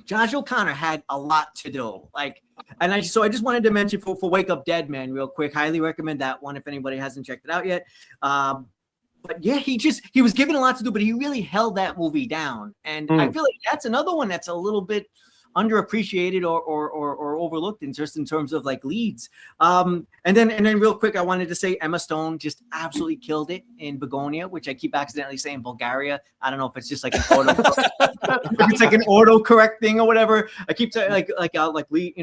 Josh O'Connor had a lot to do. I just wanted to mention for Wake Up Dead Man real quick. Highly recommend that one if anybody hasn't checked it out yet. But yeah, he was given a lot to do, but he really held that movie down. And I feel like that's another one that's a little bit underappreciated or overlooked in terms of like leads. And then real quick, I wanted to say Emma Stone just absolutely killed it in Begonia, which I keep accidentally saying Bulgaria. I don't know if it's just like an autocorrect thing or whatever. I keep saying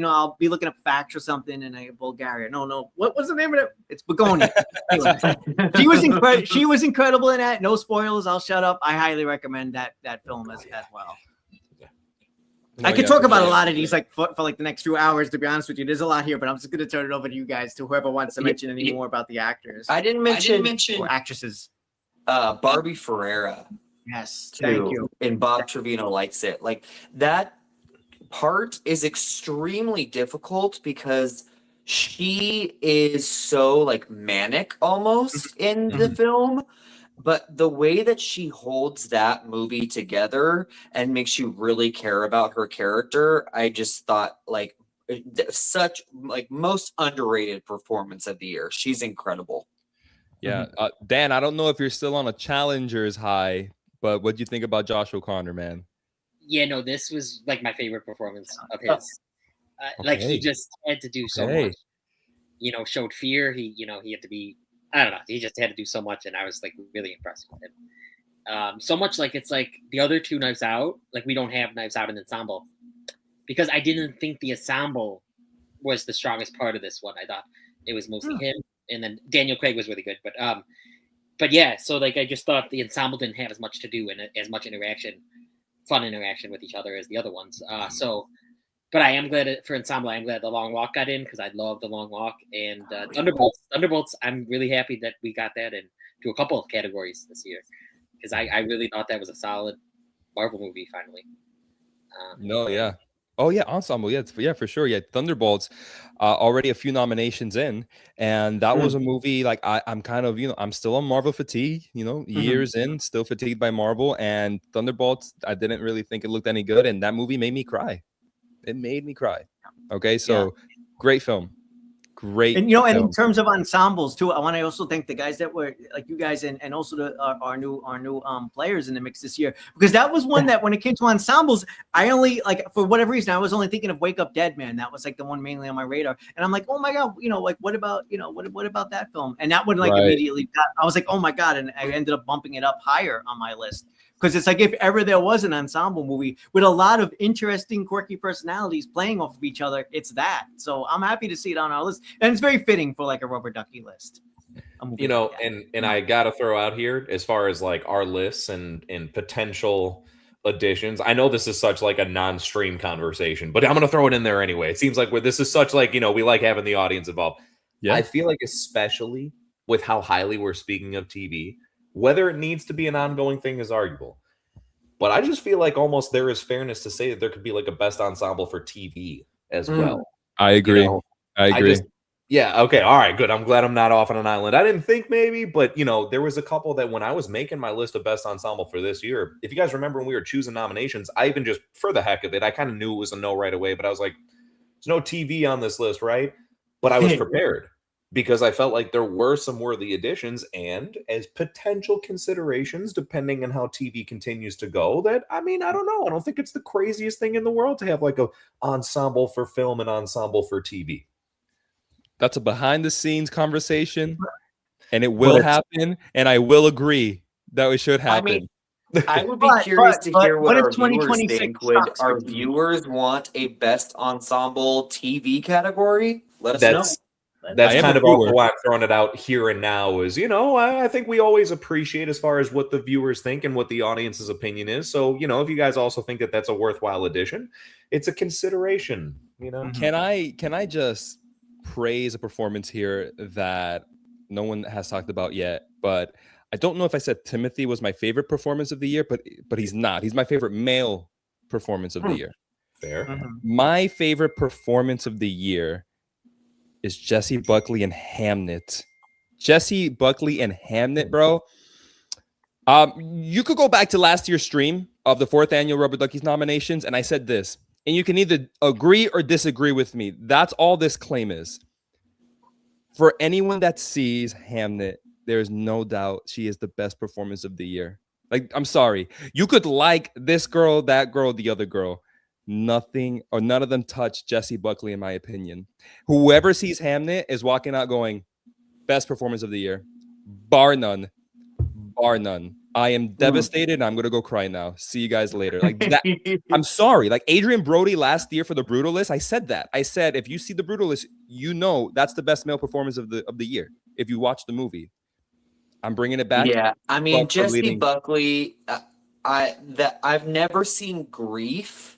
I'll be looking up facts or something and Bulgaria. No. What was the name of it? It's Begonia. Anyway, she was incredible in that. No spoilers. I'll shut up. I highly recommend that film as well. No, I could yeah, talk for about sure. a lot of these for like the next few hours, to be honest with you. There's a lot here, but I'm just going to turn it over to you guys, to whoever wants to mention any more about the actors. I didn't mention or actresses. Barbie Ferreira. Yes, Too, thank you. and Bob Trevino likes it. Like, that part is extremely difficult because she is so like manic almost in the film. But the way that she holds that movie together and makes you really care about her character, I just thought like such like most underrated performance of the year. She's incredible. Yeah. Dan, I don't know if you're still on a challenger's high, but what do you think about Josh O'Connor, man? Yeah, no, this was like my favorite performance of his. Like, he just had to do so much. Showed fear. He had to be. I don't know. He just had to do so much, and I was like really impressed with him. So much like it's like the other two Knives Out. Like, we don't have Knives Out in the ensemble because I didn't think the ensemble was the strongest part of this one. I thought it was mostly him, and then Daniel Craig was really good. But yeah. So like, I just thought the ensemble didn't have as much to do and as much fun interaction with each other as the other ones. But I am glad for ensemble. I'm glad The Long Walk got in because I love The Long Walk, and Thunderbolts. I'm really happy that we got that into a couple of categories this year because I really thought that was a solid Marvel movie finally. Oh yeah, ensemble. Yeah, for sure. Yeah, Thunderbolts. Already a few nominations in, and that was a movie. Like, I'm kind of I'm still on Marvel fatigue. Years in, still fatigued by Marvel, and Thunderbolts. I didn't really think it looked any good, and that movie made me cry. It made me cry. Okay, so great film. Great. And and in terms of ensembles too, I want to also thank the guys that were like you guys and also our new players in the mix this year, because that was one that when it came to ensembles, I only for whatever reason I was only thinking of Wake Up Dead Man. That was like the one mainly on my radar, and I'm like, oh my god, what about what about that film? And that one immediately I was like, oh my god, and I ended up bumping it up higher on my list. Because it's like if ever there was an ensemble movie with a lot of interesting, quirky personalities playing off of each other, it's that. So I'm happy to see it on our list. And it's very fitting for like a Rubber Ducky list. And I got to throw out here as far as like our lists and potential additions. I know this is such like a non-stream conversation, but I'm going to throw it in there anyway. It seems like this is such like, we like having the audience involved. Yeah. I feel like especially with how highly we're speaking of TV, Whether it needs to be an ongoing thing is arguable. But I just feel like almost there is fairness to say that there could be like a best ensemble for TV as well. I agree. You know, I agree. Yeah, okay, all right, good. I'm glad I'm not off on an island. I didn't think maybe, but there was a couple that when I was making my list of best ensemble for this year, if you guys remember when we were choosing nominations, I even just, for the heck of it, I kind of knew it was a no right away, but I was like, there's no TV on this list, right? But I was prepared because I felt like there were some worthy additions and as potential considerations, depending on how TV continues to go, that, I mean, I don't know. I don't think it's the craziest thing in the world to have like a ensemble for film and ensemble for TV. That's a behind the scenes conversation, and it will happen. And I will agree that it should happen. I mean, I would be curious to hear what our viewers think. Would our viewers want a best ensemble TV category? Let us know. That's kind of also why I'm throwing it out here and now is, I think we always appreciate as far as what the viewers think and what the audience's opinion is. So, if you guys also think that that's a worthwhile addition, it's a consideration, Can I just praise a performance here that no one has talked about yet, but I don't know if I said Timothy was my favorite performance of the year, but he's not. He's my favorite male performance of the year. Fair. My favorite performance of the year is Jessie Buckley and Hamnet. Jessie Buckley and Hamnet, bro. You could go back to last year's stream of the 4th Annual Rubber Duckies nominations, and I said this, and you can either agree or disagree with me. That's all this claim is. For anyone that sees Hamnet, there is no doubt she is the best performance of the year. Like, I'm sorry. You could like this girl, that girl, the other girl. Nothing or none of them touch Jessie Buckley, in my opinion. Whoever sees Hamnet is walking out going, best performance of the year. Bar none. Bar none. I am devastated and I'm going to go cry now. See you guys later. Like that. I'm sorry. Like Adrian Brody last year for the Brutalist, I said that. I said, if you see the Brutalist, that's the best male performance of the year. If you watch the movie, I'm bringing it back. Yeah. I mean, Jessie Buckley, I've never seen grief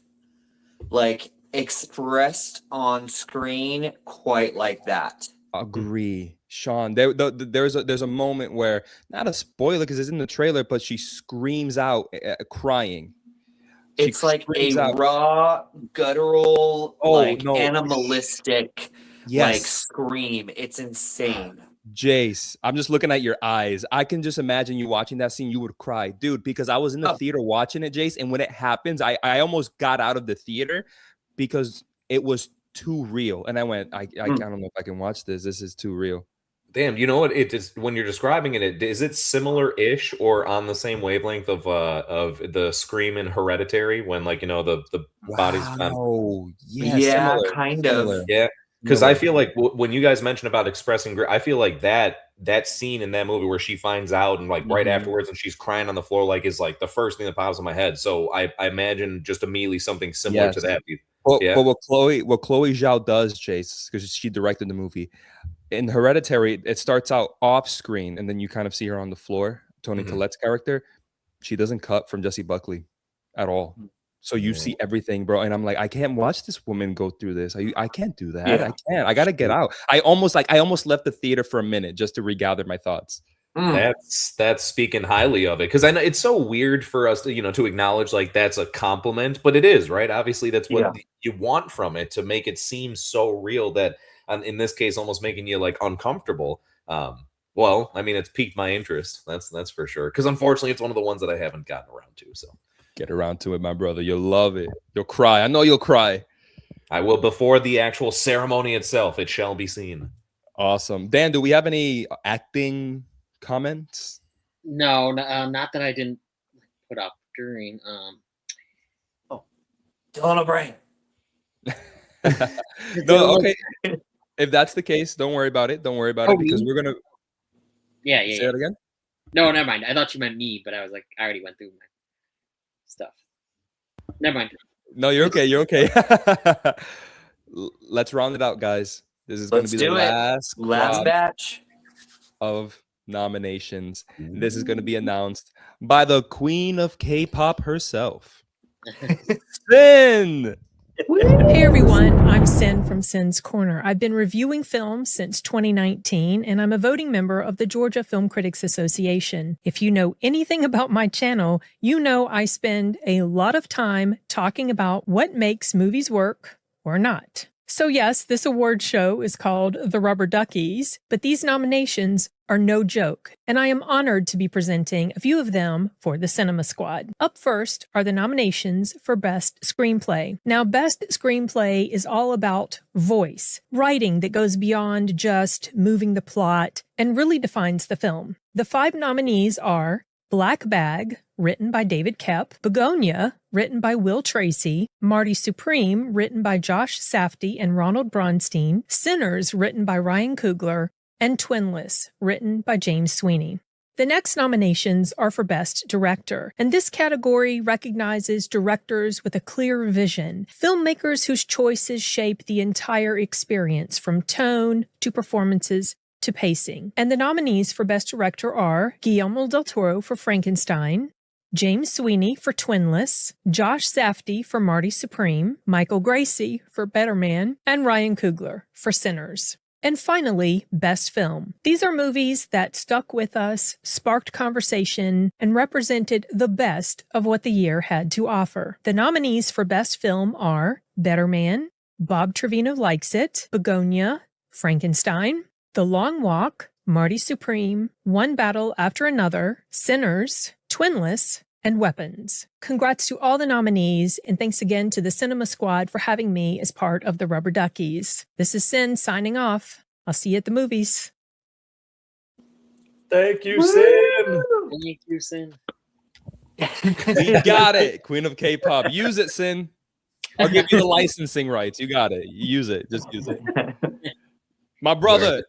like expressed on screen quite like that. Agree, Sean. There's a moment where, not a spoiler because it's in the trailer, but she screams out crying. It's like a raw, guttural, animalistic, scream. It's insane. Jace, I'm just looking at your eyes. I can just imagine you watching that scene. You would cry, dude, because I was in the theater watching it, Jace, and when it happens, I almost got out of the theater because it was too real. And I went, I don't know if I can watch this. This is too real. Damn, you know what? It is when you're describing it. Is it similar-ish or on the same wavelength of the scream in Hereditary when the body's found? Oh, yeah, kind of. Yeah, because I feel like when you guys mentioned about expressing grief, I feel like that scene in that movie where she finds out and right afterwards and she's crying on the floor is the first thing that pops in my head. So I imagine just immediately something similar to that. But what Chloe Zhao does, Chase, because she directed the movie, in Hereditary, it starts out off screen and then you kind of see her on the floor. Toni Collette's character, she doesn't cut from Jessie Buckley at all. So you see everything, bro. And I'm like, I can't watch this woman go through this. I can't do that. Yeah. I can't. I gotta get out. I almost left the theater for a minute just to regather my thoughts. That's speaking highly of it, because I know it's so weird for us to to acknowledge that's a compliment, but it is, right? Obviously, that's what you want from it, to make it seem so real that, in this case, almost making you uncomfortable. Well, I mean, it's piqued my interest. That's for sure. Because unfortunately, it's one of the ones that I haven't gotten around to. So get around to it, my brother. You'll love it. You'll cry. I know you'll cry. I will before the actual ceremony itself. It shall be seen. Awesome, Dan. Do we have any acting comments? No, not that I didn't put up during. Dylan O'Brien. No, okay. If that's the case, don't worry about it. Don't worry about it because we're gonna. Yeah. Say it again. No, never mind. I thought you meant me, but I was like, I already went through my stuff. Never mind. No, you're okay. You're okay. Let's round it out, guys. This is going to be the last batch of nominations. This is going to be announced by the queen of K-pop herself, Sin. Hey everyone, I'm Sin from Sin's Corner. I've been reviewing films since 2019, and I'm a voting member of the Georgia Film Critics Association. If you know anything about my channel, you know I spend a lot of time talking about what makes movies work or not. So yes, this award show is called the Rubber Duckies, but these nominations are no joke, and I am honored to be presenting a few of them for the Cinema Squad. Up first are the nominations for Best Screenplay. Now, Best Screenplay is all about voice, writing that goes beyond just moving the plot and really defines the film. The 5 nominees are Black Bag, written by David Koepp; Begonia, written by Will Tracy; Marty Supreme, written by Josh Safdie and Ronald Bronstein; Sinners, written by Ryan Coogler; and Twinless, written by James Sweeney. The next nominations are for Best Director, and this category recognizes directors with a clear vision, filmmakers whose choices shape the entire experience from tone to performances to pacing. And the nominees for Best Director are Guillermo del Toro for Frankenstein, James Sweeney for Twinless, Josh Safdie for Marty Supreme, Michael Gracie for Better Man, and Ryan Coogler for Sinners. And finally, Best Film. These are movies that stuck with us, sparked conversation, and represented the best of what the year had to offer. The nominees for Best Film are Better Man, Bob Trevino Likes It, Begonia, Frankenstein, The Long Walk, Marty Supreme, One Battle After Another, Sinners, Twinless, and Weapons. Congrats to all the nominees, and thanks again to the Cinema Squad for having me as part of the Rubber Duckies. This is Sin signing off. I'll see you at the movies. Thank you, Sin. Thank you, Sin. We got it. Queen of K-pop. Use it, Sin. I'll give you the licensing rights. You got it. Use it. Just use it. My brother,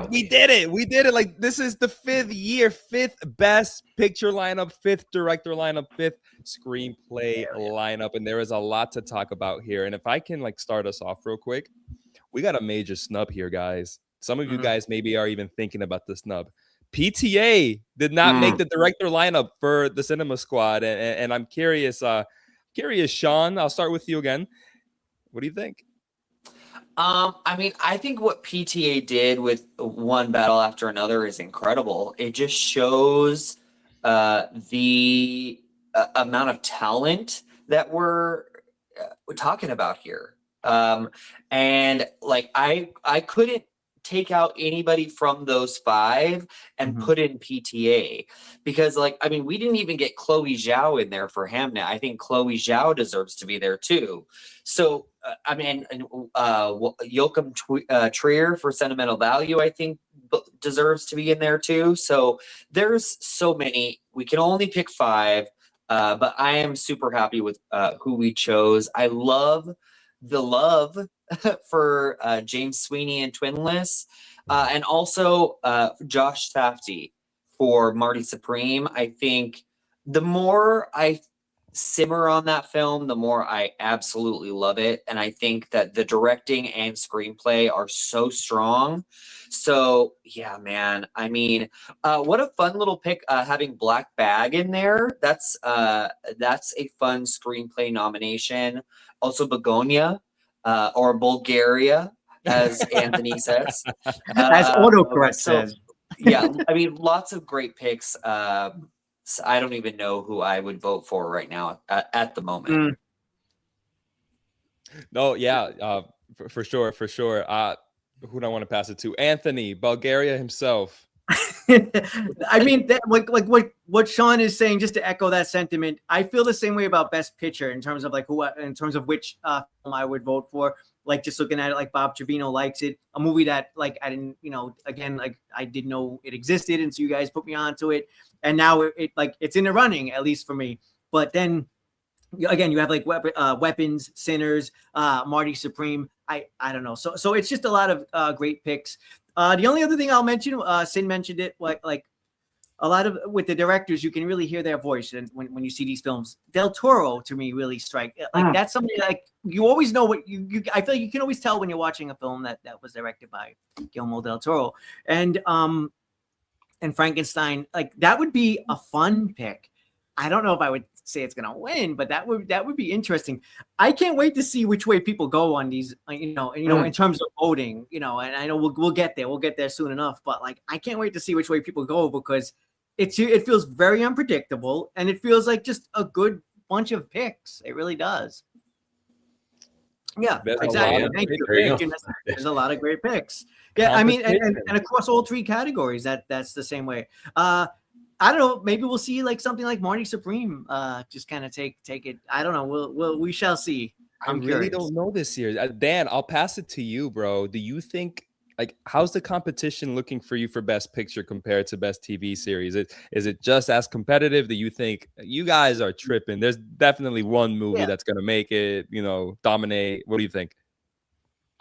we did it. We did it. Like, this is the 5th year, 5th best picture lineup, 5th director lineup, 5th screenplay lineup. And there is a lot to talk about here. And if I can start us off real quick, we got a major snub here, guys. Some of you guys maybe are even thinking about the snub. PTA did not make the director lineup for the Cinema Squad. And I'm curious, Sean, I'll start with you again. What do you think? I mean, I think what PTA did with One Battle After Another is incredible. It just shows the amount of talent that we're talking about here. And I couldn't take out anybody from those 5 and put in PTA because we didn't even get Chloe Zhao in there for Hamnet. I think Chloe Zhao deserves to be there too. So Joachim Trier for Sentimental Value, I think deserves to be in there too. So there's so many. We can only pick 5, but I am super happy with who we chose. I love the love for James Sweeney and Twinless, and also Josh Safdie for Marty Supreme. I think the more I simmer on that film, the more I absolutely love it. And I think that the directing and screenplay are so strong. So yeah, man. I mean, what a fun little pick having Black Bag in there. That's a fun screenplay nomination. Also Begonia or Bulgaria, as Anthony says. As autocorrect says. Yeah, I mean, lots of great picks. I don't even know who I would vote for right now at the moment. No, yeah, for sure. Who do I want to pass it to? Anthony, Bulgaria himself. I mean, what Sean is saying, just to echo that sentiment, I feel the same way about Best Picture in terms of in terms of which film I would vote for. Just looking at it, Bob Trevino Likes It, a movie that I didn't, again, I didn't know it existed, and so you guys put me onto it, and now it's in the running, at least for me. But then again, you have Weapons, Sinners, Marty Supreme. I don't know. So it's just a lot of great picks. The only other thing I'll mention, Sin mentioned it, a lot of with the directors, you can really hear their voice, and when you see these films, Del Toro to me really strike. That's something you always know what you. I feel like you can always tell when you're watching a film that was directed by Guillermo del Toro, and Frankenstein, that would be a fun pick. I don't know if I would say it's gonna win, but that would be interesting. I can't wait to see which way people go on these, in terms of voting, and I know we'll get there. We'll get there soon enough, but like I can't wait to see which way people go because it feels very unpredictable and it feels like just a good bunch of picks. It really does. Yeah, exactly. Thank you. There's a lot of great picks. Yeah, I mean, and across all three categories, that's the same way. I don't know. Maybe we'll see like something like Marty Supreme. Just kind of take it. I don't know. We shall see. I really don't know this year. Dan, I'll pass it to you, bro. Do you think how's the competition looking for you for Best Picture compared to Best TV Series? Is it just as competitive? Do you think you guys are tripping? There's definitely one movie that's gonna make it, dominate. What do you think?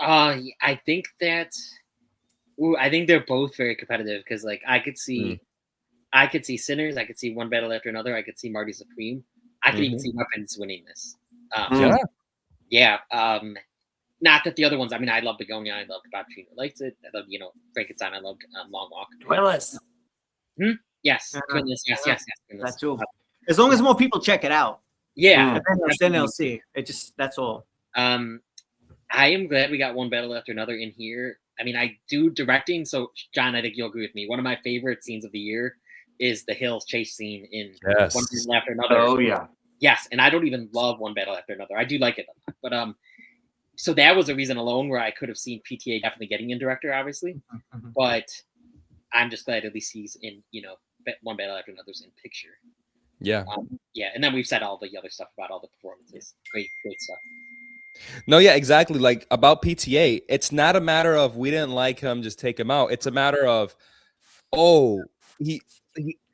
I think that. I think they're both very competitive because, like, I could see Sinners. I could see One Battle After Another. I could see Marty Supreme. I could even see Weapons winning this. Not that the other ones. I mean, I love Begonia. I love Katrina Likes It. I love, Frankenstein. I loved Long Walk. Twinless. Yes. Twinless. Yes. Twinless. That's all. As long as more people check it out. Yeah. Then they'll see. That's all. I am glad we got One Battle After Another in here. I mean, I do directing. So, John, I think you'll agree with me. One of my favorite scenes of the year is the Hills chase scene in One Battle After Another. Oh, yeah. Yes. And I don't even love One Battle After Another. I do like it. But, so that was a reason alone where I could have seen PTA definitely getting in director, obviously. But I'm just glad at least he's in, One Battle After Another's in picture. Yeah. And then we've said all the other stuff about all the performances. Great stuff. No, yeah, exactly. Like about PTA, it's not a matter of we didn't like him, just take him out. It's a matter of, he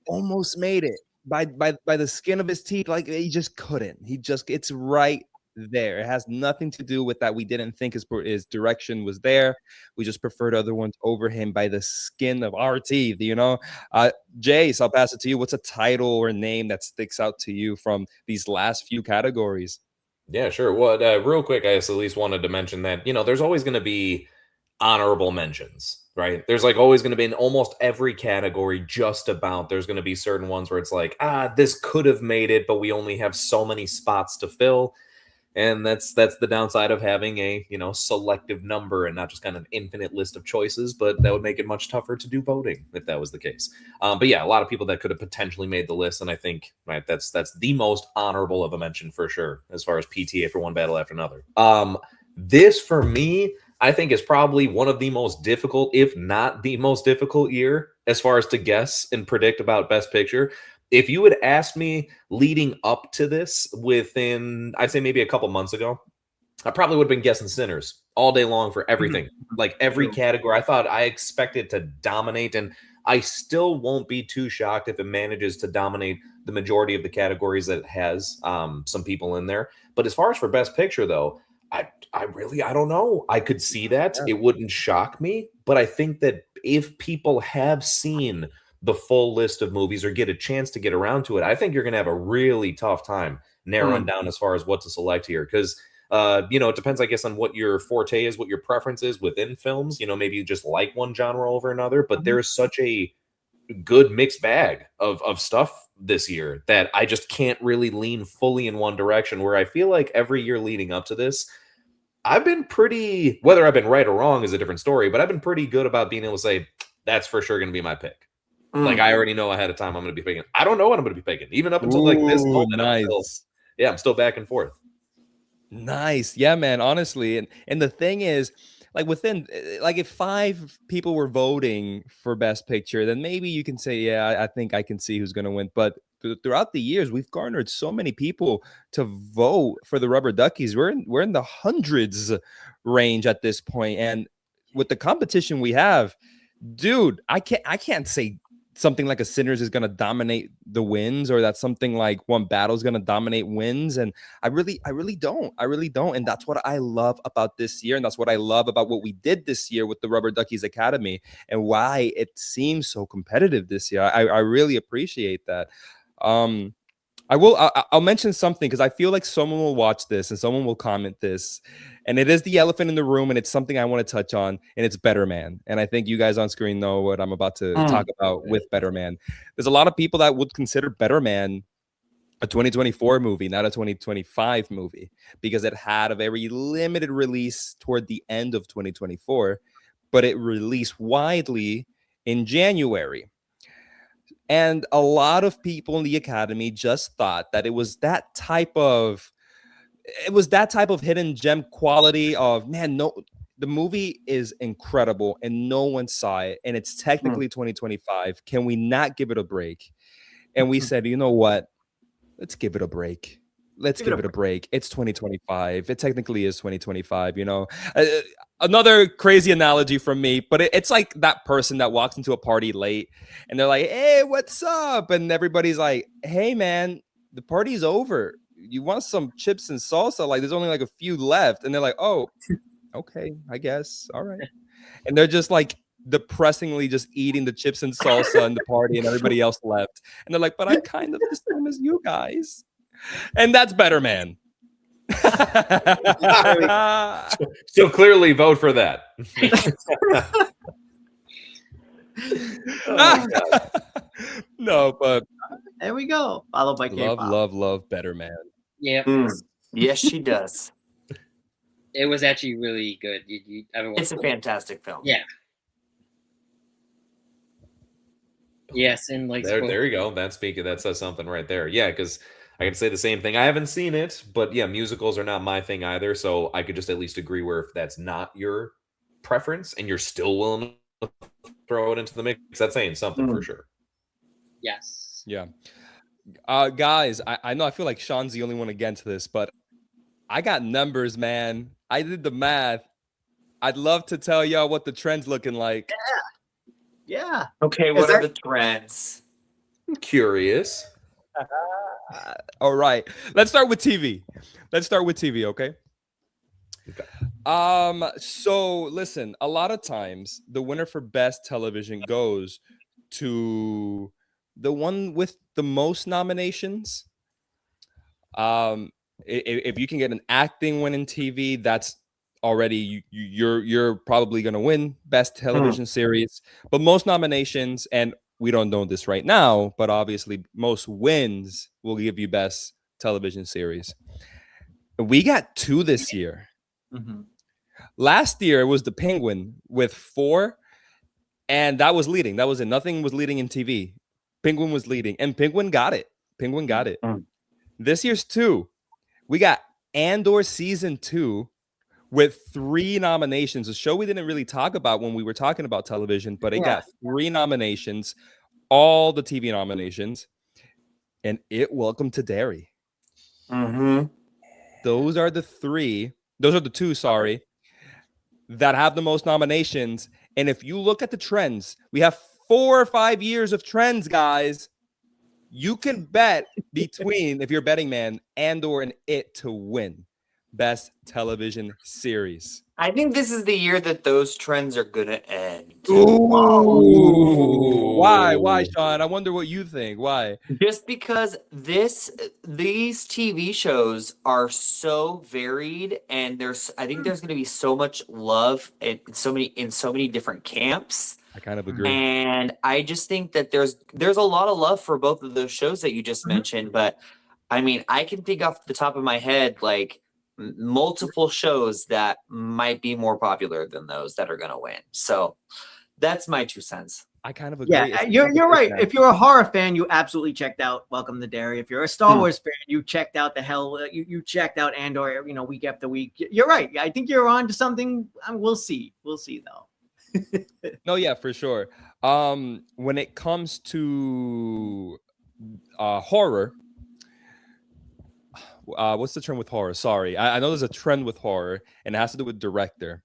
almost made it by the skin of his teeth. Like he just couldn't. It's right there. It has nothing to do with that. We didn't think his direction was there. We just preferred other ones over him by the skin of our teeth. Jace, I'll pass it to you. What's a title or name that sticks out to you from these last few categories? Yeah, sure. Well, real quick, I just at least wanted to mention that, there's always going to be honorable mentions, right? There's like always going to be in almost every category, just about. There's going to be certain ones where it's like, this could have made it, but we only have so many spots to fill. And that's the downside of having a, selective number and not just kind of an infinite list of choices, but that would make it much tougher to do voting if that was the case. But yeah, a lot of people that could have potentially made the list. And I think, right, that's the most honorable of a mention for sure, as far as PTA for One Battle After Another. This for me, I think is probably one of the most difficult, if not the most difficult year as far as to guess and predict about Best Picture. If you had asked me leading up to this within, I'd say maybe a couple months ago, I probably would have been guessing Sinners all day long for everything. Like every category. I expected to dominate, and I still won't be too shocked if it manages to dominate the majority of the categories that it has some people in there. But as far as for Best Picture, though, I don't know. I could see that. It wouldn't shock me. But I think that if people have seen the full list of movies or get a chance to get around to it, I think you're going to have a really tough time narrowing down as far as what to select here. Because, it depends, I guess, on what your forte is, what your preference is within films. Maybe you just like one genre over another, but there's such a good mixed bag of stuff this year that I just can't really lean fully in one direction, where I feel like every year leading up to this, I've been pretty, whether I've been right or wrong is a different story, but I've been pretty good about being able to say, that's for sure going to be my pick. Like I already know ahead of time I'm going to be picking. I don't know what I'm going to be picking, even up until like this moment. Nice. I'm still back and forth. Nice, yeah, man. Honestly, and the thing is, like within, like if 5 people were voting for Best Picture, then maybe you can say, yeah, I think I can see who's going to win. But throughout the years, we've garnered so many people to vote for the Rubber Duckies. We're in the hundreds range at this point, and with the competition we have, dude, I can't say something like a Sinners is going to dominate the wins, or that something like One Battle is going to dominate wins. And I really don't. And that's what I love about this year. And that's what I love about what we did this year with the Rubber Duckies Academy, and why it seems so competitive this year. I really appreciate that. I'll mention something, because I feel like someone will watch this and someone will comment this, and it is the elephant in the room, and it's something I want to touch on, and it's Better Man. And I think you guys on screen know what I'm about to talk about with Better Man. There's a lot of people that would consider Better Man a 2024 movie, not a 2025 movie, because it had a very limited release toward the end of 2024, but it released widely in January. And a lot of people in the Academy just thought that it was that type of hidden gem quality of, man, no, the movie is incredible and no one saw it, and it's technically 2025. Can we not give it a break? And we said, you know what? Let's give it a break. Let's give it a break. It's 2025. It technically is 2025, you know. Another crazy analogy from me, but it's like that person that walks into a party late and they're like, hey, what's up? And everybody's like, hey, man, the party's over. You want some chips and salsa? Like, there's only like a few left. And they're like, oh, okay, I guess. All right. And they're just like depressingly just eating the chips and salsa in the party, and everybody else left. And they're like, but I'm kind of the same as you guys. And that's better, man. So clearly vote for that. No, but there we go. Followed by K-pop. Love better, man. Yeah. Yes, she does. It was actually really good. It's a fantastic film. Yeah. Yes, and like there you go. That says something right there. Yeah, because I can say the same thing. I haven't seen it, but yeah, musicals are not my thing either. So I could just at least agree where if that's not your preference and you're still willing to throw it into the mix, that's saying something for sure. Yes. Yeah. Guys, I know I feel like Sean's the only one against this, but I got numbers, man. I did the math. I'd love to tell y'all what the trend's looking like. Yeah. Okay, what are the trends? I'm curious. All right. Let's start with TV. Okay? So listen, a lot of times the winner for best television goes to the one with the most nominations. If you can get an acting win in TV, that's already you're probably going to win best television series. But most nominations, and we don't know this right now, but obviously most wins will give you best television series. We got 2 this year. Last year it was The Penguin with 4, and that was leading. That was it. Nothing was leading in TV. Penguin was leading, and Penguin got it. This year's 2. We got Andor season 2 with 3 nominations. A show we didn't really talk about when we were talking about television, but it got 3 nominations, all the TV nominations, and it welcomed to Derry. Those are the 2, sorry, that have the most nominations. And if you look at the trends, we have 4 or 5 years of trends, guys. You can bet between, if you're a betting man, Andor and it to win best television series. I think this is the year that those trends are gonna end. Ooh. Why, Sean? I wonder what you think. Why? Just because these TV shows are so varied, and I think there's gonna be so much love in so many different camps. I kind of agree. And I just think that there's a lot of love for both of those shows that you just mentioned. But I mean, I can think off the top of my head like multiple shows that might be more popular than those that are going to win. So that's my 2 cents. I kind of agree. Yeah, you're right. If you're a horror fan, you absolutely checked out Welcome to Derry. If you're a Star Wars fan, you checked out you checked out Andor, week after week. You're right. I think you're on to something. We'll see though. No, yeah, for sure. When it comes to horror, what's the trend with horror? Sorry, I know there's a trend with horror, and it has to do with director.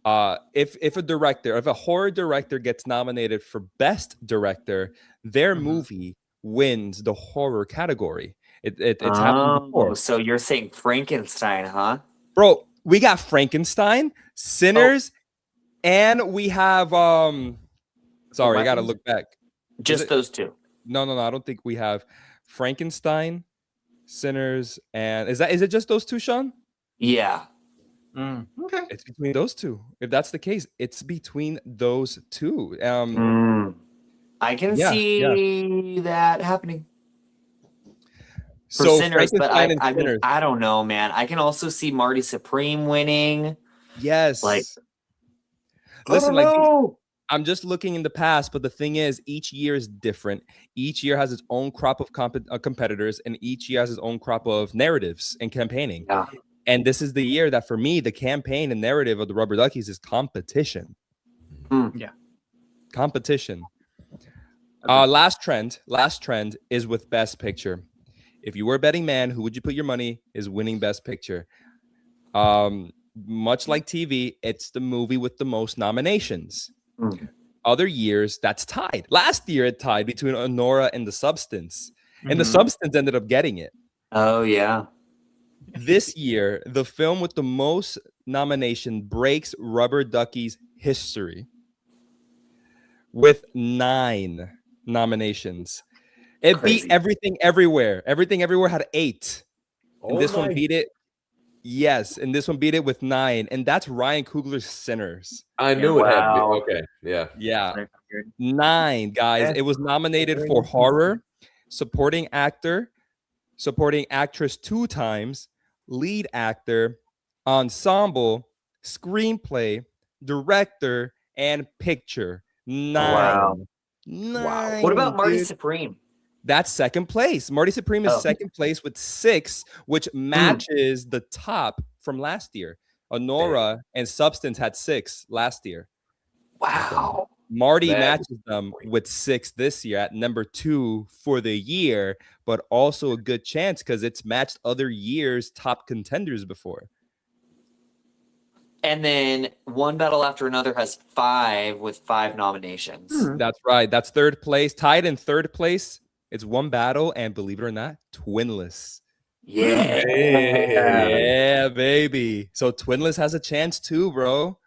If a horror director gets nominated for best director, their movie wins the horror category. It's happened before. So you're saying Frankenstein, huh? Bro, we got Frankenstein, Sinners. And we have sorry, I gotta look back. Just those 2. No, I don't think we have Frankenstein, Sinners, and is it just those 2, Sean? Yeah. Okay. It's between those 2. If that's the case, it's between those 2. I can see that happening. for So Sinners, but Frankenstein and I mean, Sinners. I don't know, man. I can also see Marty Supreme winning. Yes. Like, listen, I don't like know. I'm just looking in the past, but the thing is, each year is different. Each year has its own crop of competitors, and each year has its own crop of narratives and campaigning. Yeah. And this is the year that, for me, the campaign and narrative of the Rubber Duckies is competition. Yeah. Competition. Last trend is with Best Picture. If you were a betting man, who would you put your money is winning Best Picture? Much like TV, it's the movie with the most nominations. Other years, that's tied. Last year, it tied between Honora and The Substance, and The Substance ended up getting it. Oh, yeah. This year, the film with the most nomination breaks Rubber Duckies history with 9 nominations. It beat Everything Everywhere. Everything Everywhere had 8. And this one beat it. Yes, and this one beat it with 9. And that's Ryan Coogler's Sinners. I knew it had. Okay, yeah. Yeah. 9, guys. It was nominated for horror, supporting actor, supporting actress 2 times, lead actor, ensemble, screenplay, director, and picture. 9. Wow. 9. What about Marty dude. Supreme? That's second place. Marty Supreme is second place with 6, which matches the top from last year. Honora and Substance had 6 last year. Wow. Marty matches them with 6 this year at number 2 for the year, but also a good chance because it's matched other years' top contenders before. And then One Battle After Another has 5 with 5 nominations. That's right. That's third place. Tied in third place, it's One Battle, and believe it or not, Twinless. Yeah, baby. So Twinless has a chance too, bro.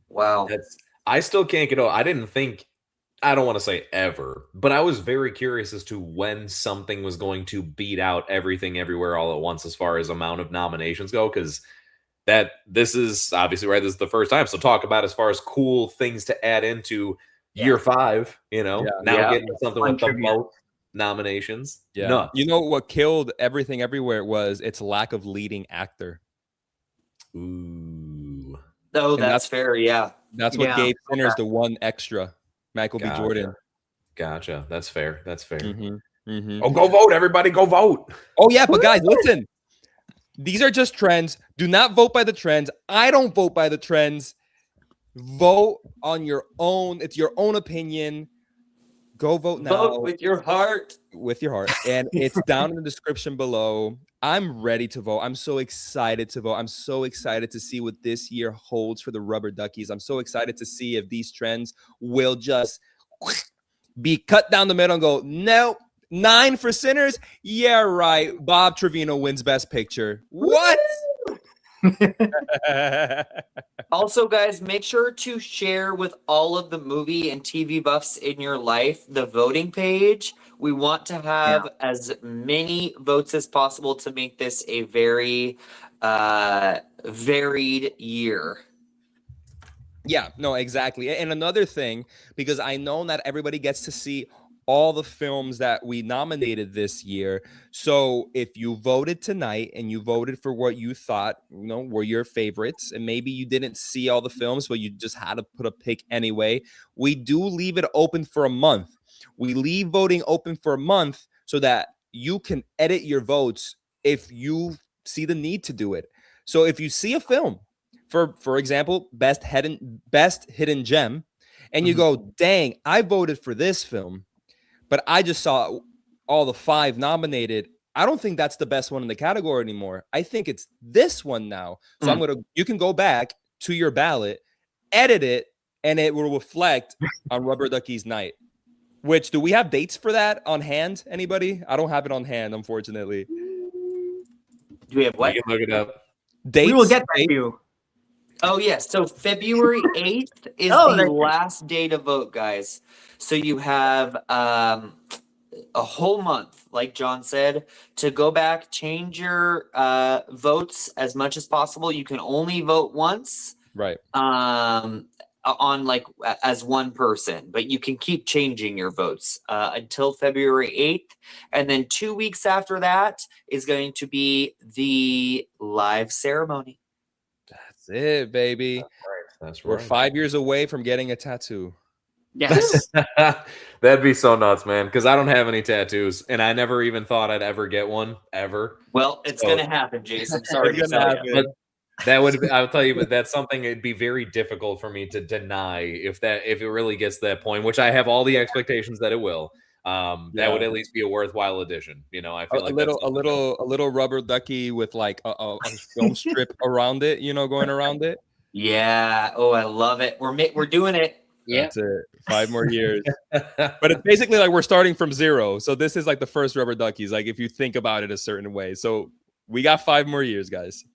Wow. I still can't get over. I didn't think, I don't want to say ever, but I was very curious as to when something was going to beat out Everything Everywhere All at Once as far as amount of nominations go, because this is obviously right. This is the first time. So talk about as far as cool things to add into year 5, getting something with the most nominations. Yeah. Nuts. You know what killed Everything Everywhere was its lack of leading actor. Ooh. Oh, that's fair. Yeah. That's what gave Sinners the 1 extra. Michael B. Jordan. Gotcha. That's fair. That's fair. Oh, go vote, everybody. Go vote. Oh, yeah. But guys, listen. These are just trends. Do not vote by the trends. I don't vote by the trends. Vote on your own. It's your own opinion. Go vote now. Vote with your heart. With your heart. And it's down in the description below. I'm ready to vote. I'm so excited to vote. I'm so excited to see what this year holds for the Rubber Duckies. I'm so excited to see if these trends will just be cut down the middle and go, nope. 9 for Sinners? Yeah, right. Bob Trevino wins Best Picture. What? Also, guys, make sure to share with all of the movie and TV buffs in your life the voting page. We want to have as many votes as possible to make this a very varied year. Yeah, no, exactly. And another thing, because I know not everybody gets to see all the films that we nominated this year. So if you voted tonight and you voted for what you thought, were your favorites, and maybe you didn't see all the films, but you just had to put a pick anyway, we do leave it open for a month. We leave voting open for a month so that you can edit your votes if you see the need to do it. So if you see a film, for example, best hidden gem, and you go, dang, I voted for this film, but I just saw all the 5 nominated. I don't think that's the best one in the category anymore. I think it's this one now. So you can go back to your ballot, edit it, and it will reflect on Rubber Duckies night. Which, do we have dates for that on hand? Anybody? I don't have it on hand, unfortunately. Do we have what? You can look it up. Dates? We will get back to you. Oh, yes. So February 8th is the last day to vote, guys. So you have a whole month, like John said, to go back, change your votes as much as possible. You can only vote once. Right. on like as one person, but you can keep changing your votes until February 8th. And then 2 weeks after that is going to be the live ceremony. That's it, baby. That's We're right. 5 years away from getting a tattoo. Yes. That'd be so nuts, man. Because I don't have any tattoos, and I never even thought I'd ever get one ever. Well, it's So- going to happen, Jason. Sorry to It's gonna tell you. happen. But that would be, I'll tell you, but that's something it'd be very difficult for me to deny if it really gets to that point, which I have all the expectations that it will. That would at least be a worthwhile addition. You know, I feel like that's a little rubber ducky with like a film strip around it, going around it. Yeah. Oh, I love it. We're doing it. Yeah. That's it. 5 more years. But it's basically like we're starting from zero. So this is like the first rubber duckies, like if you think about it a certain way. So we got 5 more years, guys.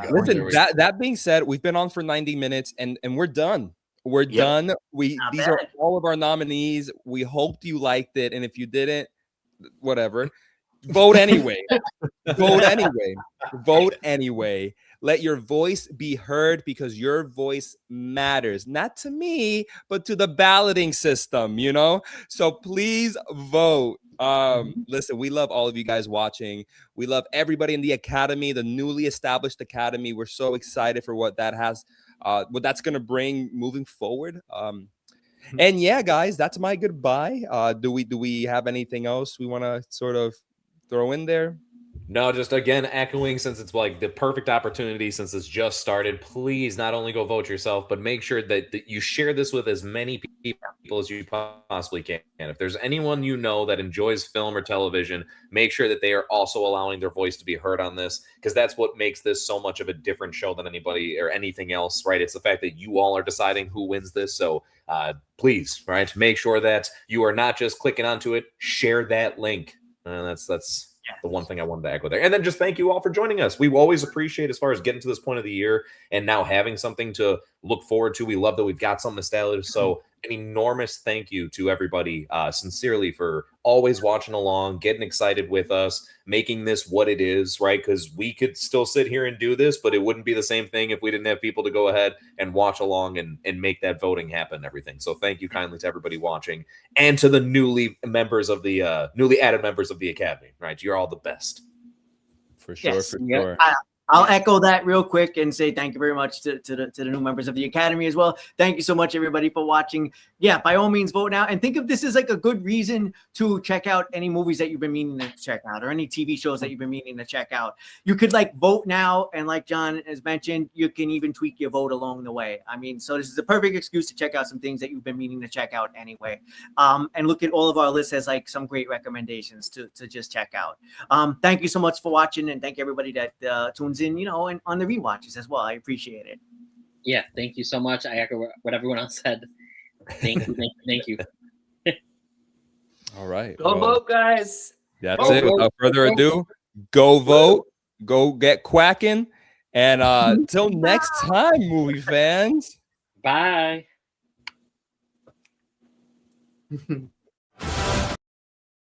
Listen, that being said, we've been on for 90 minutes and we're done. We're done. These are all of our nominees. We hoped you liked it. And if you didn't, whatever. Vote anyway. Vote anyway. Vote anyway. Let your voice be heard because your voice matters. Not to me, but to the balloting system, So please vote. Listen, we love all of you guys watching. We love everybody in the Academy, the newly established Academy. We're so excited for what that's going to bring moving forward. And yeah, guys, that's my goodbye. Do we have anything else we want to sort of throw in there? No, just again echoing, since it's like the perfect opportunity, since it's just started, please not only go vote yourself, but make sure that you share this with as many people as you possibly can. If there's anyone you know that enjoys film or television, make sure that they are also allowing their voice to be heard on this, because that's what makes this so much of a different show than anybody or anything else, right? It's the fact that you all are deciding who wins this. So please, right, make sure that you are not just clicking onto it, share that link. That's the one thing I wanted to echo there. And then just thank you all for joining us. We always appreciate, as far as getting to this point of the year and now having something to look forward to. We love that we've got something established. So an enormous thank you to everybody, sincerely, for always watching along, getting excited with us, making this what it is, right? Because we could still sit here and do this, but it wouldn't be the same thing if we didn't have people to go ahead and watch along and make that voting happen and everything. So thank you kindly to everybody watching and to the newly added members of the Academy, right? You're all the best. For sure, Yes. for sure. I'll echo that real quick and say thank you very much to the new members of the Academy as well. Thank you so much, everybody, for watching. Yeah, by all means, vote now. And think of this as like a good reason to check out any movies that you've been meaning to check out or any TV shows that you've been meaning to check out. You could vote now. And like John has mentioned, you can even tweak your vote along the way. I mean, so this is a perfect excuse to check out some things that you've been meaning to check out anyway. And look at all of our lists as some great recommendations to just check out. Thank you so much for watching, and thank everybody that tunes in, and on the rewatches as well. I appreciate it. Yeah, thank you so much. I echo what everyone else said. Thank you. All right. Go vote, guys. That's it. Without further ado, go vote, go get quacking. And till next time, movie fans. Bye.